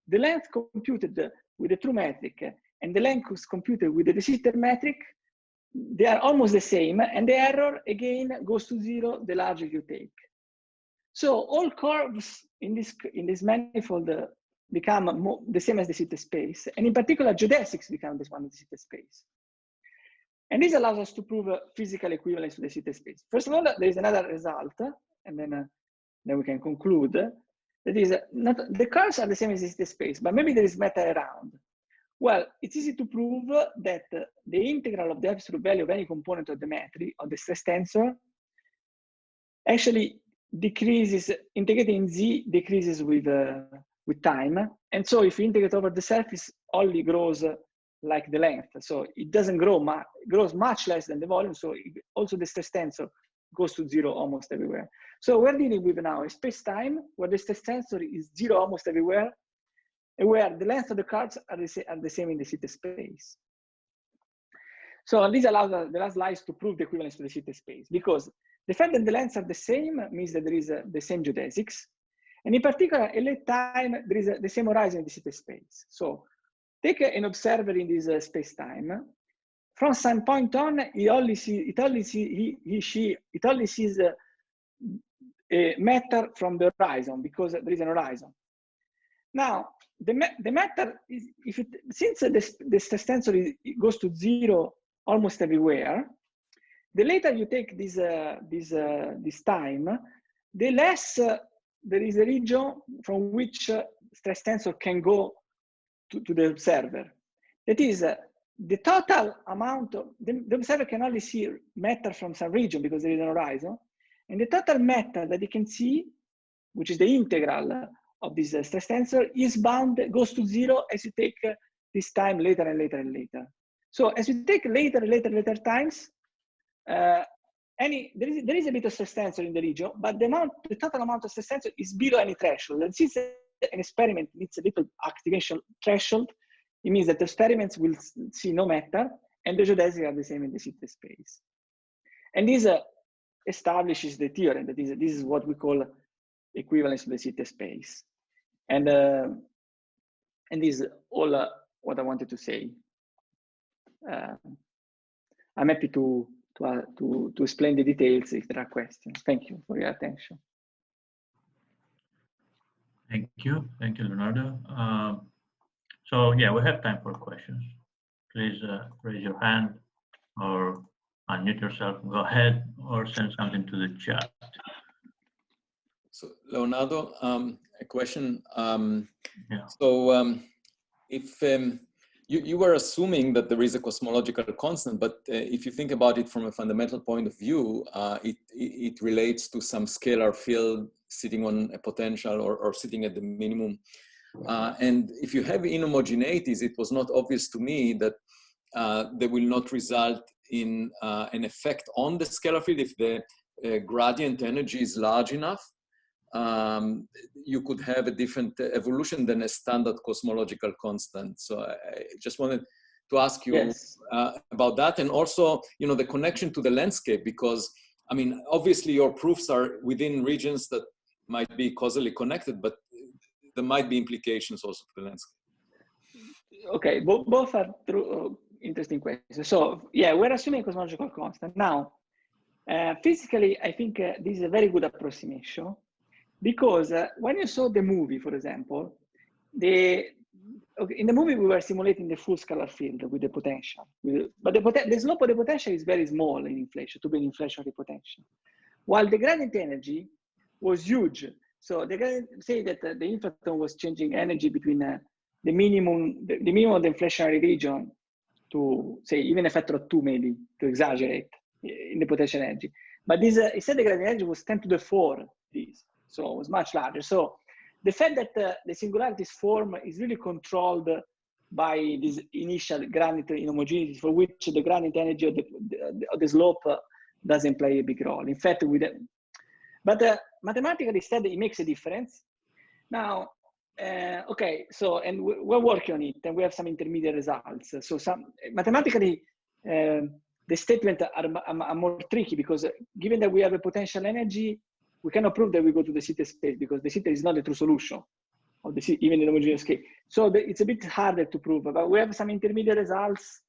the length computed with the true metric and the length computed with the de Sitter metric, they are almost the same, and the error again goes to 0 the larger you take. So all curves in this manifold become the same as the Sitter space, and in particular geodesics become this one of the Sitter space. And this allows us to prove physical equivalence to the Sitter space. First of all, there is another result, and then we can conclude that is not the curves are the same as the Sitter space, but maybe there is matter around. Well, it's easy to prove that the integral of the absolute value of any component of the metric, of the stress tensor, actually decreases, integrating in Z decreases with time. And so if you integrate over the surface, only grows like the length. So it doesn't grow, grows much less than the volume. So also the stress tensor goes to 0 almost everywhere. So we're dealing with now a space-time where the stress tensor is 0 almost everywhere, and where the length of the curves are the same in the Sitter space. So this allows the last slides to prove the equivalence to the Sitter space, because the fact that the lengths are the same means that there is the same geodesics. And in particular, at late time, there is the same horizon in the Sitter space. So take an observer in this space-time. From some point on, it only sees a matter from the horizon, because there is an horizon. Now, the matter is, since the stress tensor goes to 0 almost everywhere, the later you take this time, the less there is a region from which stress tensor can go to the observer. That is, the total amount of the observer can only see matter from some region because there is an horizon, and the total matter that you can see, which is the integral of this stress tensor, is bound, goes to 0 as you take this time later and later and later. So as you take later times, there is a bit of stress tensor in the region, but the total amount of stress tensor is below any threshold. And since an experiment needs a little activation threshold, it means that the experiments will see no matter, and the geodesics are the same in the Sitter space. And this establishes the theorem that this is what we call equivalence to the Sitter space. And this is all what I wanted to say. I'm happy to explain the details if there are questions. Thank you for your attention. Thank you, Leonardo. So yeah, we have time for questions. Please raise your hand or unmute yourself. Go ahead, or send something to the chat. So Leonardo, a question. Yeah. So if you were assuming that there is a cosmological constant, but if you think about it from a fundamental point of view, it relates to some scalar field sitting on a potential or sitting at the minimum. And if you have inhomogeneities, it was not obvious to me that they will not result in an effect on the scalar field if the gradient energy is large enough. You could have a different evolution than a standard cosmological constant. So I just wanted to ask you about that, and also, you know, the connection to the landscape, because I mean, obviously your proofs are within regions that might be causally connected, but there might be implications also to the landscape. Okay, both are true, interesting questions. So yeah, we're assuming cosmological constant. Now, physically, I think this is a very good approximation, because when you saw the movie, for example, the okay, in the movie we were simulating the full scalar field with the potential, but the slope of the potential is very small in inflation to be an inflationary potential, while the gradient energy was huge. So the gradient, say that the inflaton was changing energy between the minimum of the inflationary region to, say, even a factor of 2, maybe, to exaggerate in the potential energy. But this, instead the gradient energy was 10 to the 4 this, so it was much larger. So the fact that the singularities form is really controlled by this initial gradient inhomogeneities, for which the gradient energy of the slope doesn't play a big role. In fact, but mathematically, instead, it makes a difference. Now, okay, so, and we're working on it, and we have some intermediate results. So mathematically, the statements are more tricky, because given that we have a potential energy, we cannot prove that we go to the zeta space, because the zeta is not a true solution of the even in the homogeneous case. So it's a bit harder to prove, but we have some intermediate results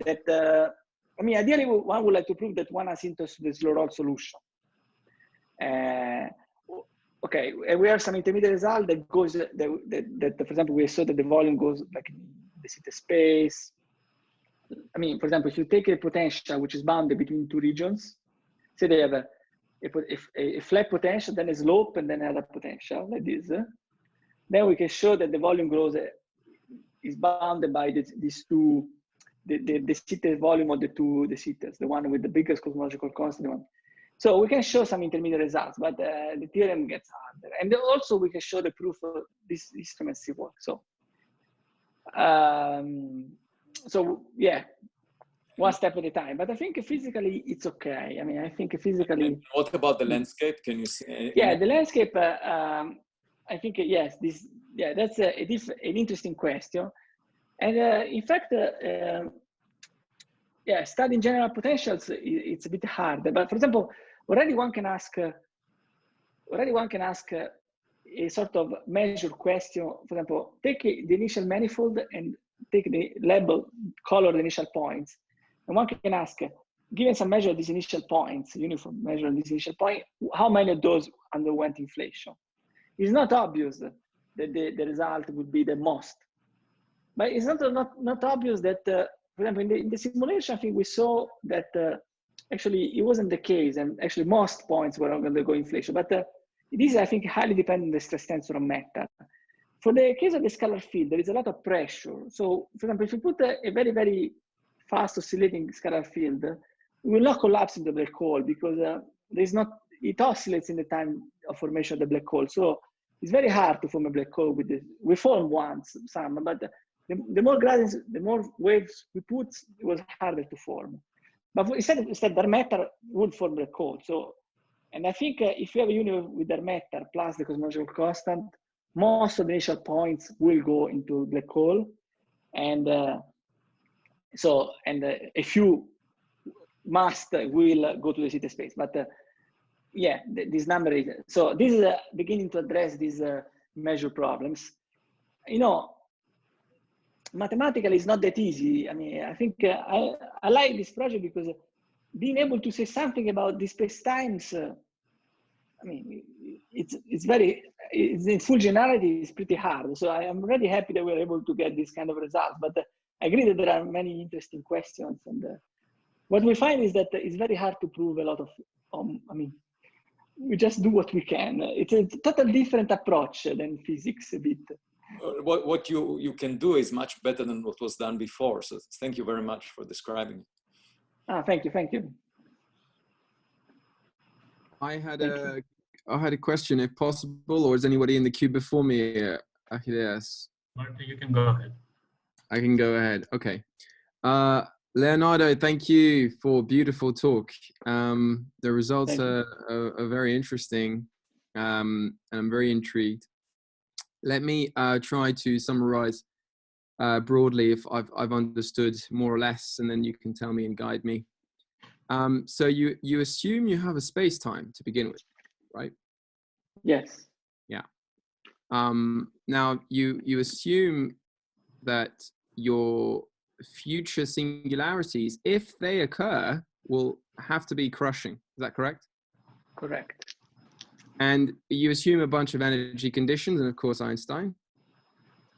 that, I mean, ideally one would like to prove that one asymptotes to the slow-roll solution. Okay, and we have some intermediate result that goes, that for example, we saw that the volume goes like the zeta space. I mean, for example, if you take a potential which is bounded between two regions, say they have a flat potential, then a slope, and then another potential like this, then we can show that the volume grows is bounded by these two, the zeta volume of the zetas, the one with the biggest cosmological constant one. So we can show some intermediate results, but the theorem gets harder. And also we can show the proof of this instrument still works. So, so yeah, one step at a time. But I think physically it's okay. I mean, I think physically. And what about the landscape? Can you see? Yeah, the landscape. I think yes. That's an interesting question. And in fact, yeah, studying general potentials it's a bit hard. But for example, already one can ask a sort of measure question. For example, take the initial manifold and take the label, color the initial points. And one can ask, given some measure of these initial points, uniform measure of this initial point, how many of those underwent inflation? It's not obvious that the result would be the most. But it's not obvious that, for example, in the simulation, I think we saw that actually it wasn't the case, and actually most points were undergo inflation. But this is, I think, highly dependent on the stress tensor of matter. For the case of the scalar field, there is a lot of pressure. So, for example, if you put a very, very fast oscillating scalar field, it will not collapse into the black hole, because it oscillates in the time of formation of the black hole. So it's very hard to form a black hole with this. We formed some, but the more gradients, the more waves we put, it was harder to form. But instead dark matter would form black hole. So, and I think if you have a universe with dark matter plus the cosmological constant, most of the initial points will go into black hole, and a few will go to the zeta space. But yeah, this number is, so this is beginning to address these measure problems. You know, mathematically it's not that easy. I mean, I think I like this project because being able to say something about the space-times, I mean, it's in full generality is pretty hard. So I am really happy that we're able to get this kind of results. But I agree that there are many interesting questions, and what we find is that it's very hard to prove a lot of. I mean, we just do what we can. It's a totally different approach than physics a bit. What you can do is much better than what was done before. So thank you very much for describing. Thank you. I had a question, if possible, or is anybody in the queue before me? Yes. Marty, you can go ahead. I can go ahead. Okay. Leonardo, thank you for a beautiful talk. The results are very interesting, and I'm very intrigued. Let me try to summarize broadly if I've understood more or less, and then you can tell me and guide me. So you assume you have a space-time to begin with, right? Yes. Yeah. Now you assume that your future singularities, if they occur, will have to be crushing. Is that correct? Correct. And you assume a bunch of energy conditions, and of course Einstein.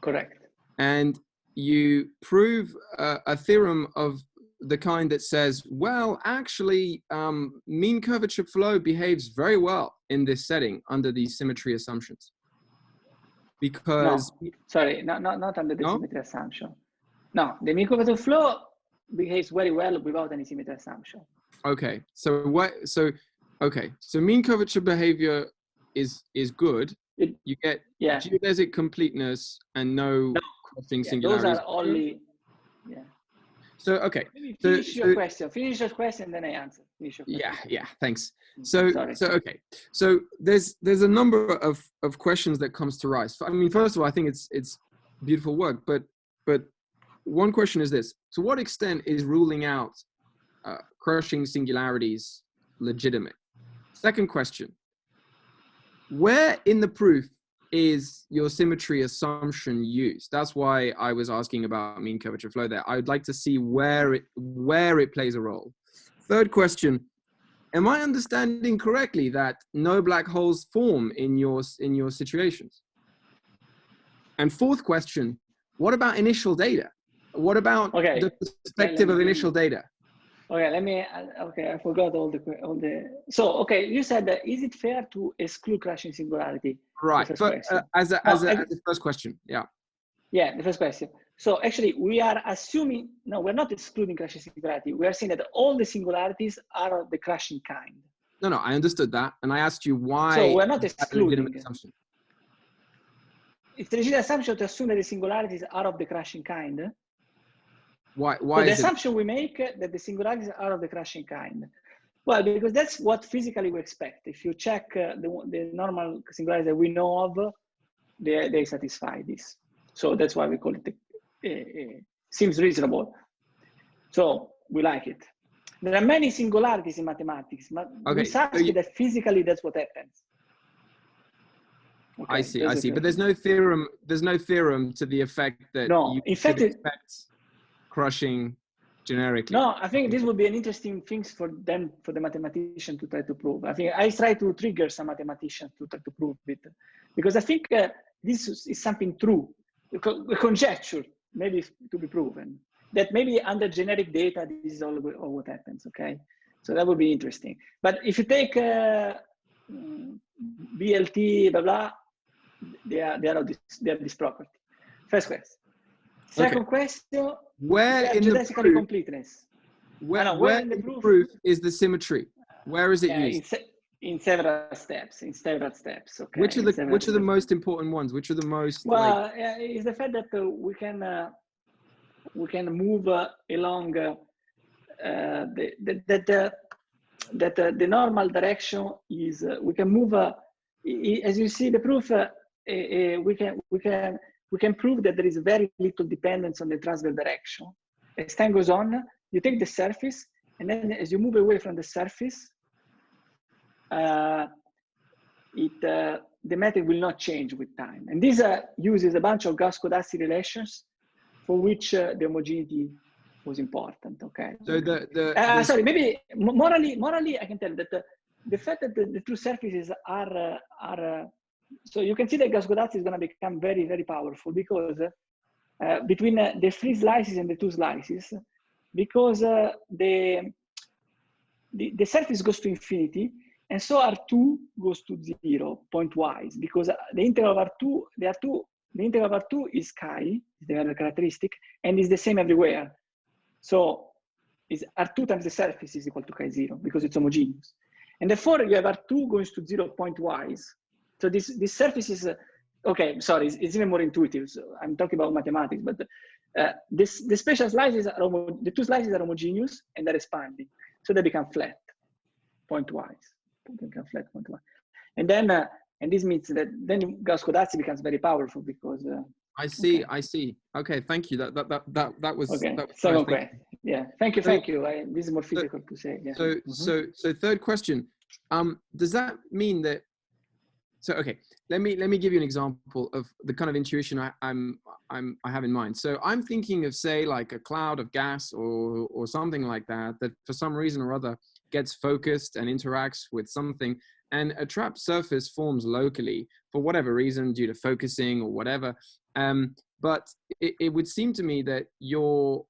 Correct. and you prove a theorem of the kind that says, well, actually, mean curvature flow behaves very well in this setting under these symmetry assumptions. Because no, sorry, not under the no? symmetry assumption. No, the mean curvature flow behaves very well without any symmetry assumption. Okay, so okay, so mean curvature behavior is good. You get geodesic completeness and no crossing singularities. Those are only, So, okay. Maybe finish your question. Finish your question, then I answer. Finish your question. Yeah, thanks. So okay. So there's a number of questions that comes to rise. I mean, first of all, I think it's beautiful work, but one question is this: to what extent is ruling out crushing singularities legitimate? Second question: where in the proof is your symmetry assumption used? That's why I was asking about mean curvature flow there. I would like to see where it plays a role. Third question: am I understanding correctly that no black holes form in your situations? And fourth question: what about initial data? What about the perspective of initial data? Okay, I forgot all the. So, okay, you said that is it fair to exclude crashing singularity? Right. As the first question, yeah. Yeah, the first question. So actually, we are assuming we're not excluding crashing singularity. We are saying that all the singularities are of the crashing kind. No, I understood that, and I asked you why. So we're not excluding. Legitimate assumption. It's a legitimate assumption to assume that the singularities are of the crashing kind. Why so the is assumption we make that the singularities are of the crashing kind? Well, because that's what physically we expect. If you check the normal singularities that we know of, they satisfy this. So that's why we call it seems reasonable. So we like it. There are many singularities in mathematics, but we say that physically that's what happens. Okay, I see. But there's no theorem. There's no theorem to the effect that you should expect crushing generically. No, I think this would be an interesting thing for the mathematician to try to prove. I think I try to trigger some mathematicians to try to prove it, because I think this is something true, a conjecture, maybe to be proven, that maybe under generic data, this is all what happens, okay? So that would be interesting. But if you take BLT, blah, blah, they are this property. First question. Second question, where in the proof, completeness? Where in the proof is the symmetry? Where is it used? In several steps. Okay. Which are the most important ones? Which are the most? Well, is the fact that we can move along the normal direction is we can move as you see the proof. We can prove that there is very little dependence on the transverse direction. As time goes on, you take the surface, and then as you move away from the surface, the method will not change with time. And this uses a bunch of Gauss-Codazzi relations for which the homogeneity was important, okay? So sorry, maybe morally, I can tell that the fact that the two surfaces are so you can see that Gauss-Codazzi is going to become very, very powerful because between the three slices and the two slices, because the surface goes to infinity, and so R2 goes to 0 pointwise, because the integral of R2, the integral of R2 is chi, the other characteristic, and is the same everywhere. So is R2 times the surface is equal to chi 0 because it's homogeneous. And therefore you have R2 goes to 0 pointwise. So this surface is, okay, sorry, it's even more intuitive. So I'm talking about mathematics, but the special slices the two slices are homogeneous and they're expanding. So they become flat pointwise. They become flat pointwise. And then, and this means that then Gauss-Codazzi becomes very powerful because. I see. Okay, thank you. That was. Okay. That was Second question. Yeah. Thank you. This is more physical to say. Yeah. So third question. Does that mean that? So okay, let me give you an example of the kind of intuition I have in mind. So I'm thinking of, say, like a cloud of gas or something like that for some reason or other gets focused and interacts with something, and a trapped surface forms locally for whatever reason due to focusing or whatever. But it would seem to me that your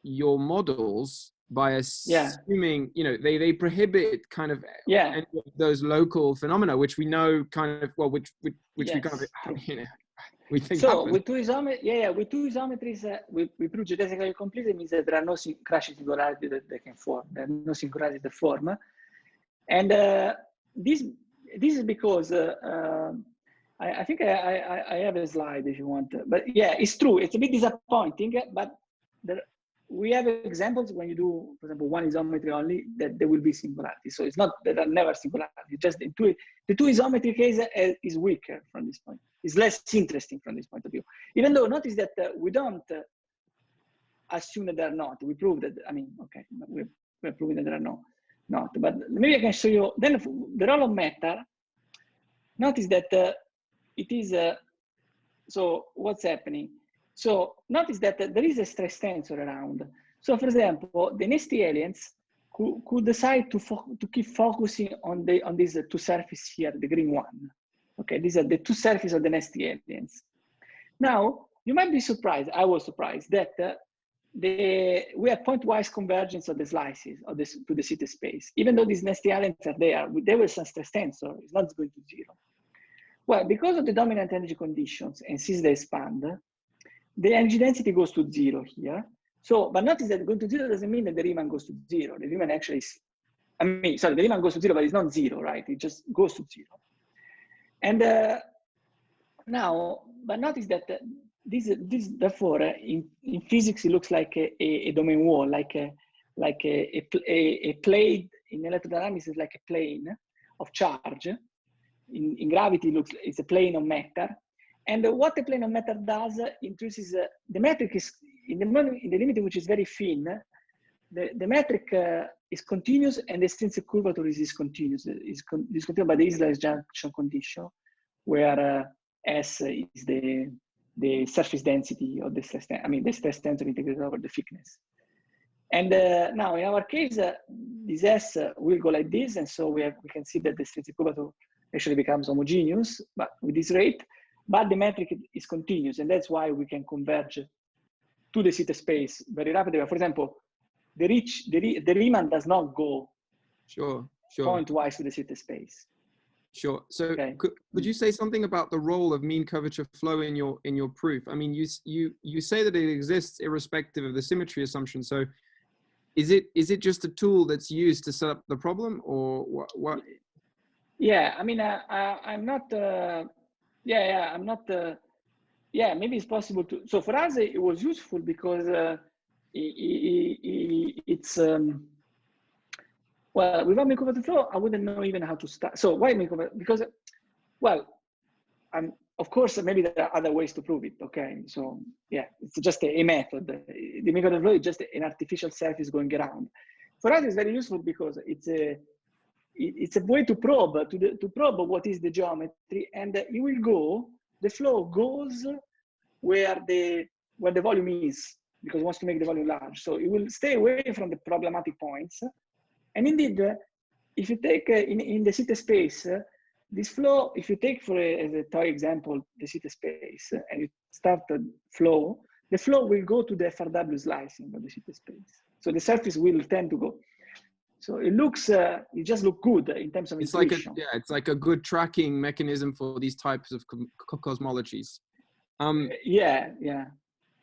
models, by assuming, you know, they prohibit kind of any of those local phenomena, which we know kind of, well, which we kind of, you know, we think so happen. with two isometries, with two isometries, we prove geodesically complete. It means that there are no crashing singularities that they can form. There are no singularities that form, and this is because I think I have a slide if you want, but yeah, it's true. It's a bit disappointing, but we have examples when you do, for example, one isometry only, that there will be singularities. So it's not that there are never singularities. Just the two isometry case is weaker from this point. It's less interesting from this point of view. Even though notice that we don't assume that there are not. We prove that. I mean, okay, we're proving that there are not. But maybe I can show you. Then the role of matter. Notice that it is. So what's happening? So notice that there is a stress tensor around. So for example, the nasty aliens could decide to keep focusing on these two surfaces here, the green one. Okay, these are the two surfaces of the nasty aliens. Now, you might be surprised, I was surprised, that we have pointwise convergence of the slices of this to the city space. Even though these nasty aliens are there was some stress tensor, it's not going to zero. Well, because of the dominant energy conditions and since they expand, the energy density goes to zero here. So, but notice that going to zero doesn't mean that the Riemann goes to zero. The Riemann actually is, the Riemann goes to zero, but it's not zero, right? It just goes to zero. And now, but notice that this therefore, in physics, it looks like a domain wall, like a plane. In electrodynamics, it's like a plane of charge. In gravity, it's a plane of matter. And what the plane of matter does, introduces the metric is in the limit which is very thin. The metric is continuous, and the extrinsic curvature is discontinuous. Is discontinuous by the Isler's junction condition, where S is the surface density of the stress. The stress tensor integrated over the thickness. And now, in our case, this S will go like this, and so we can see that the extrinsic curvature actually becomes homogeneous, but with this rate. But the metric is continuous, and that's why we can converge to the City space very rapidly. For example, the Riemann does not go pointwise to the City space. Sure. So okay. Could you say something about the role of mean curvature flow in your proof? I mean, you say that it exists irrespective of the symmetry assumption. So is it just a tool that's used to set up the problem, or what? Yeah, I mean, I'm not. I'm not. Maybe it's possible to. So for us, it was useful because it's. Well, without mean curvature flow, I wouldn't know even how to start. So why mean curvature? Because, well, of course, maybe there are other ways to prove it. Okay, so yeah, it's just a method. The mean curvature flow is just an artificial surface going around. For us, it's very useful because it's a way to probe what is the geometry, and it will go. The flow goes where the volume is, because it wants to make the volume large. So it will stay away from the problematic points. And indeed, if you take in the City space, this flow, if you take as a toy example the City space, and you start the flow will go to the FRW slicing of the City space. So the surface will tend to go. So it looks, it just looks good in terms of intuition. It's like a good tracking mechanism for these types of cosmologies.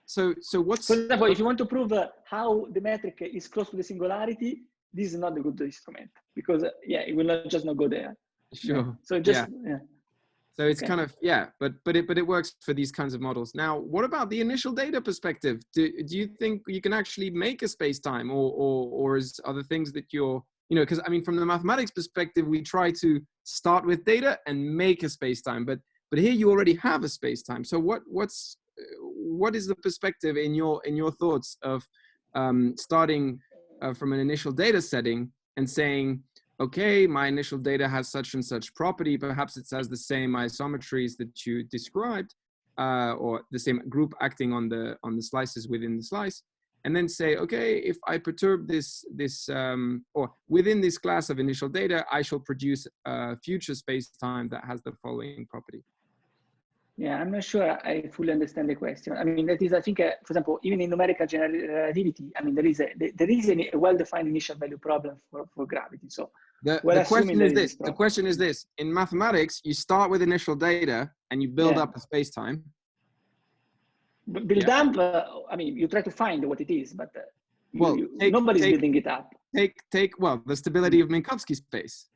So what's, for example, if you want to prove how the metric is close to the singularity, this is not a good instrument, because it will not go there. Sure. Yeah. So just So it's kind of but it works for these kinds of models. Now, what about the initial data perspective? Do you think you can actually make a space-time, or is other things that you're, because I mean, from the mathematics perspective, we try to start with data and make a space-time, but here you already have a space-time. So what is the perspective in your thoughts of starting from an initial data setting and saying, okay, my initial data has such and such property, perhaps it has the same isometries that you described, or the same group acting on the slices within the slice, and then say, okay, if I perturb this or within this class of initial data, I shall produce a future space-time that has the following property. Yeah, I'm not sure I fully understand the question. I mean, that is, I think, for example, even in numerical general relativity, I mean, there is a well-defined initial value problem for gravity. So the question is this. The question is this. In mathematics, you start with initial data and you build up a space-time. Build up, I mean, you try to find what it is, but nobody's building it up. Well, the stability of Minkowski space.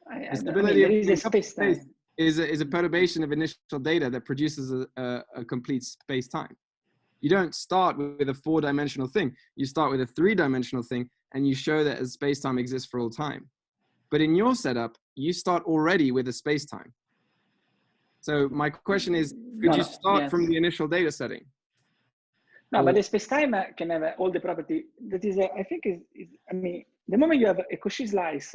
The stability of Minkowski space is a perturbation of initial data that produces a complete space-time. You don't start with a 4-dimensional thing. You start with a 3-dimensional thing, and you show that a space-time exists for all time. But in your setup, you start already with a space-time. So my question is, could you start from the initial data setting? No, but the space-time can have all the property. That is, I think, I mean, the moment you have a Cauchy slice,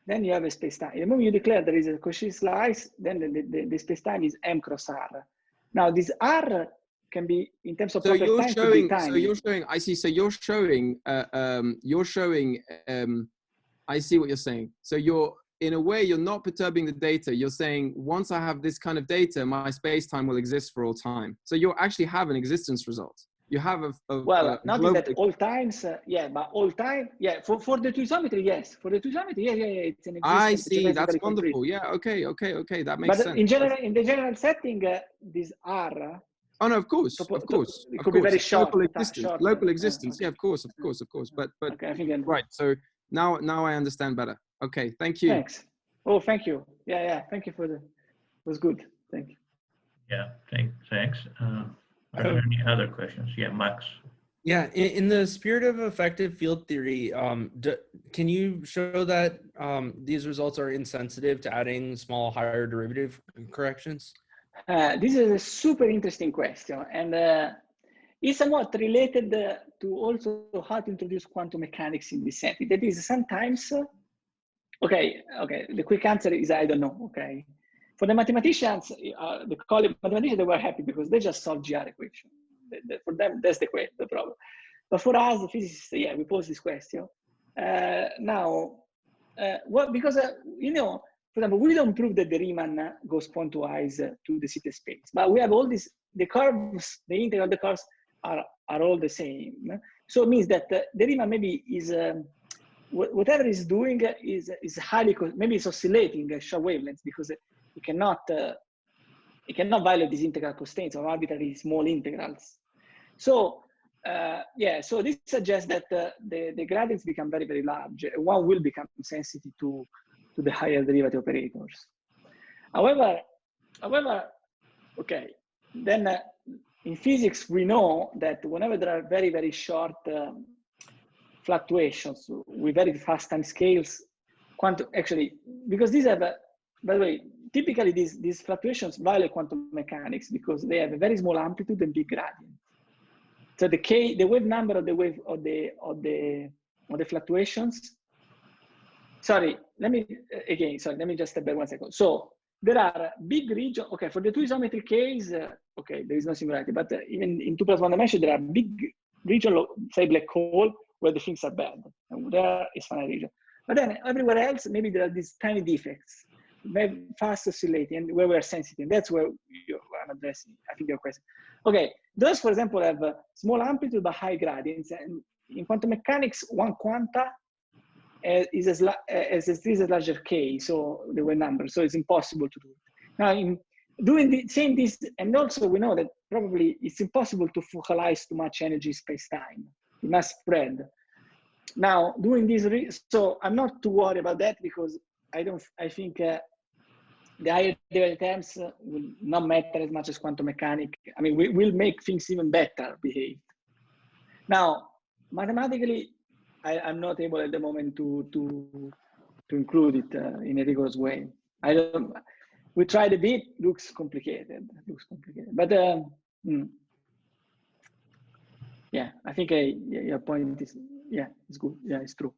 then you have a space-time. The moment you declare there is a Cauchy slice, then the space-time is M cross R. Now, this R can be, in terms of proper time, could be tiny. So you're showing, I see, so you're showing, I see what you're saying. So in a way, you're not perturbing the data. You're saying, once I have this kind of data, my space-time will exist for all time. So you actually have an existence result. You have not in that all times, but all time, for the two-isometry, yes. For the two-isometry, it's an existence. I see, that's wonderful. Complete. Yeah, okay, that makes sense. But in the general setting, this R. Oh no, of course. It could be very short. Local existence. Yeah, of course. But okay, I think right. So now I understand better. Okay, thank you. Thanks. Oh, thank you. Yeah. Thank you it was good. Thank you. Yeah, thanks. Are there any other questions? Yeah, Max. Yeah, in the spirit of effective field theory, can you show that these results are insensitive to adding small higher derivative corrections? This is a super interesting question, and it's somewhat related to also how to introduce quantum mechanics in this setting. That is sometimes, okay, the quick answer is I don't know, okay? For the mathematicians, mathematicians, they were happy because they just solved GR equation. For them, that's the problem. But for us, the physicists, we pose this question. Because, for example, we don't prove that the Riemann goes pointwise to the Sitte space, but we have all these, the curves, the integral of the curves are all the same. So it means that the Riemann maybe is, whatever it's doing is highly, maybe it's oscillating short wavelengths because it cannot violate these integral constraints of arbitrary small integrals. So so this suggests that the gradients become very, very large. One will become sensitive to the higher derivative operators. However, okay, then in physics we know that whenever there are very, very short fluctuations with very fast time scales, because these have, by the way, typically these fluctuations violate quantum mechanics because they have a very small amplitude and big gradient. So the wave number of the wave of the fluctuations. Let me just step back 1 second. So there are big regions. Okay, for the two-isometry case, okay, there is no singularity, but even in 2+1 dimension, there are big regions, say black hole, where the things are bad, and there is finite region. But then everywhere else, maybe there are these tiny defects, maybe fast oscillating, and where we are sensitive. That's where I'm addressing, I think, your question. Okay, those, for example, have small amplitude but high gradients, and in quantum mechanics, one quanta is as larger k, so the wave number, so it's impossible to do it. Now, in saying this, and also we know that probably it's impossible to focalize too much energy space-time. It must spread. Now, doing this, so I'm not too worried about that because I think the higher derivative terms will not matter as much as quantum mechanics. I mean, we will make things even better behave. Now, mathematically, I'm not able at the moment to include it in a rigorous way. We tried a bit, looks complicated, but yeah, I think your point is, it's good. Yeah, it's true.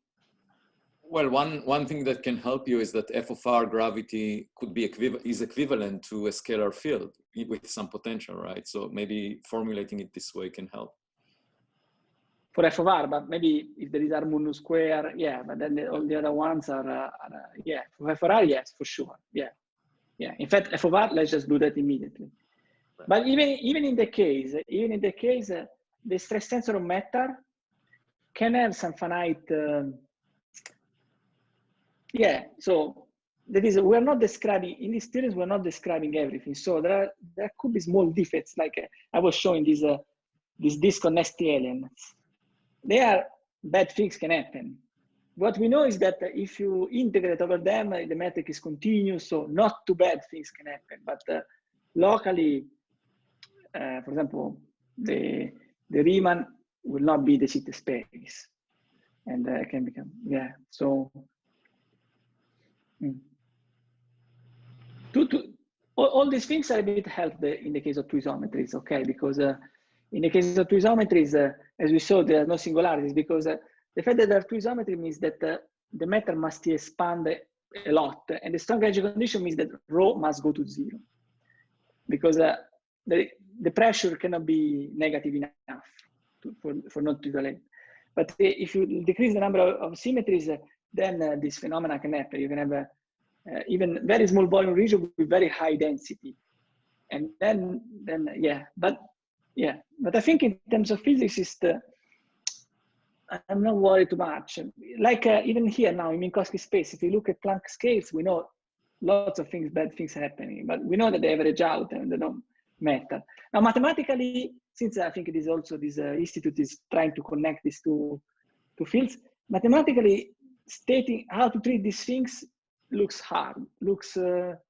Well, one thing that can help you is that f of r gravity could be is equivalent to a scalar field with some potential, right? So maybe formulating it this way can help. For f of r, but maybe if there is r mu square, but then all the other ones are for f of r, yes, for sure, yeah. Yeah, in fact, f of r, let's just do that immediately. Right. But even in the case, the stress tensor of matter can have some finite, yeah, so that is, we're not describing, in these theories, we're not describing everything. So there could be small defects, like I was showing these disconnected elements. They are, bad things can happen. What we know is that if you integrate over them, the metric is continuous, so not too bad things can happen. But locally, for example, the Riemann will not be the Sitte space, and can become, yeah. So all these things are a bit helped in the case of two isometries, okay? Because in the case of two isometries, as we saw, there are no singularities, because the fact that there are two isometries means that the matter must expand a lot, and the strong energy condition means that rho must go to 0, because the pressure cannot be negative enough for not to evaluate. But if you decrease the number of symmetries, then this phenomena can happen. You can have even very small volume region with very high density, and then yeah. But I think in terms of physicists, I'm not worried too much. Like even here now in Minkowski space, if you look at Planck scales, we know lots of things, bad things happening, but we know that they average out and they don't matter. Now mathematically, since I think it is also this institute is trying to connect these two fields, mathematically stating how to treat these things looks hard, looks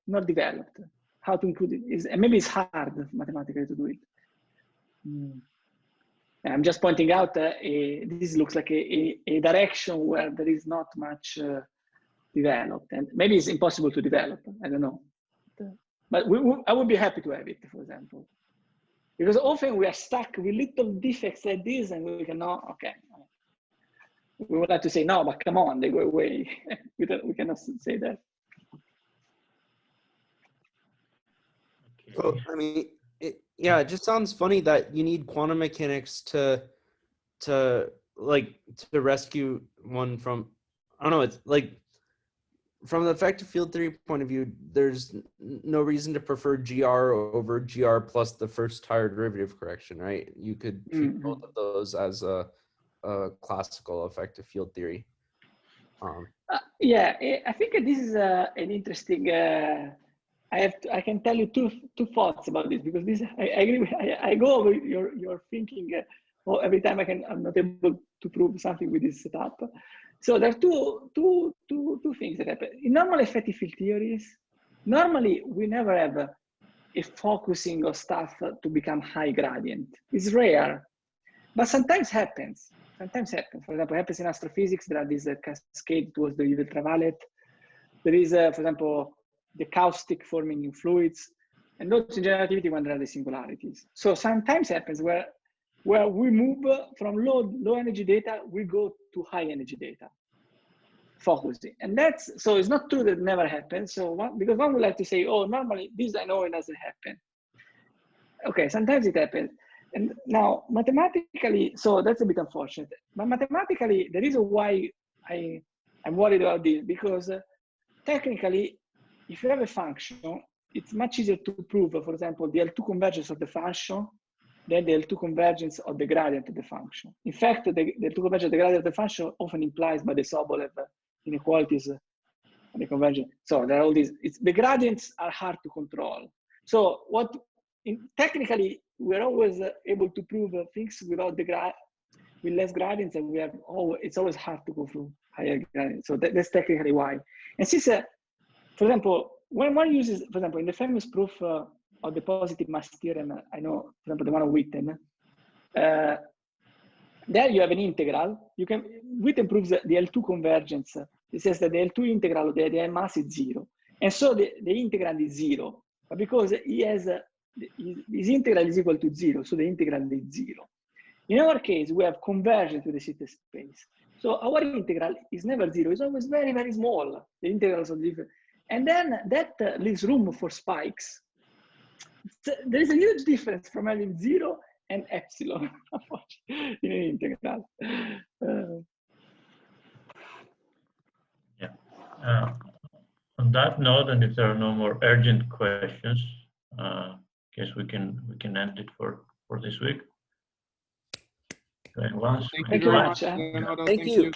not developed. How to include it is, and maybe it's hard mathematically to do it. I'm just pointing out this looks like a direction where there is not much developed, and maybe it's impossible to develop. I don't know, but I would be happy to have it, for example, because often we are stuck with little defects like this, and we cannot. Okay, we would like to say no, but come on, they go away. we cannot say that. Well, I mean, it just sounds funny that you need quantum mechanics to rescue one from, I don't know, it's like, from the effective field theory point of view, there's no reason to prefer GR over GR plus the first higher derivative correction, right? You could treat both of those as a classical effective field theory. Yeah, I think this is an interesting. I can tell you two thoughts about this, because this I agree with, I go over your thinking every time I'm not able to prove something with this setup. So there are two things that happen in normal effective field theories. Normally, we never have a focusing of stuff to become high gradient. It's rare, but sometimes happens. Sometimes happens. For example, happens in astrophysics. There are these cascade towards the ultraviolet. There is, for example, the caustic forming in fluids, and those in generativity when there are the singularities. So sometimes happens where we move from low energy data, we go to high energy data, focusing. And so it's not true that it never happens. So because one would like to say, oh, normally this I know it doesn't happen. Okay, sometimes it happens. And now mathematically, so that's a bit unfortunate, but mathematically, the reason why I'm worried about this, because technically, if you have a function, it's much easier to prove, for example, the L2 convergence of the function than the L2 convergence of the gradient of the function. In fact, the L2 convergence of the gradient of the function often implies by the Sobolev inequalities the convergence. So there are all these, the gradients are hard to control. So technically, we're always able to prove things without with less gradients, and it's always hard to go through higher gradients. So that's technically why. And since, for example, when one uses, for example, in the famous proof of the positive mass theorem, I know, for example, the one of Witten, there you have an integral. Witten proves the L2 convergence. It says that the L2 integral of the ideal mass is 0. And so the integrand is 0. But because he has, his integral is equal to 0, so the integrand is 0. In our case, we have convergence to the Sitte space. So our integral is never 0. It's always very, very small. The integrals are different. And then that leaves room for spikes. So there is a huge difference from having 0 and epsilon in an integral. On that note, and if there are no more urgent questions, guess we can end it for this week. Going once, Thank Thank you you very much. much, Leonardo. Thank you.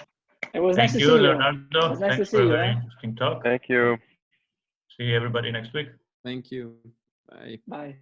It was nice Thank to you, see you. Leonardo. It was nice to Thanks see for a you. very interesting talk. Thank you. See everybody next week. Thank you. Bye. Bye.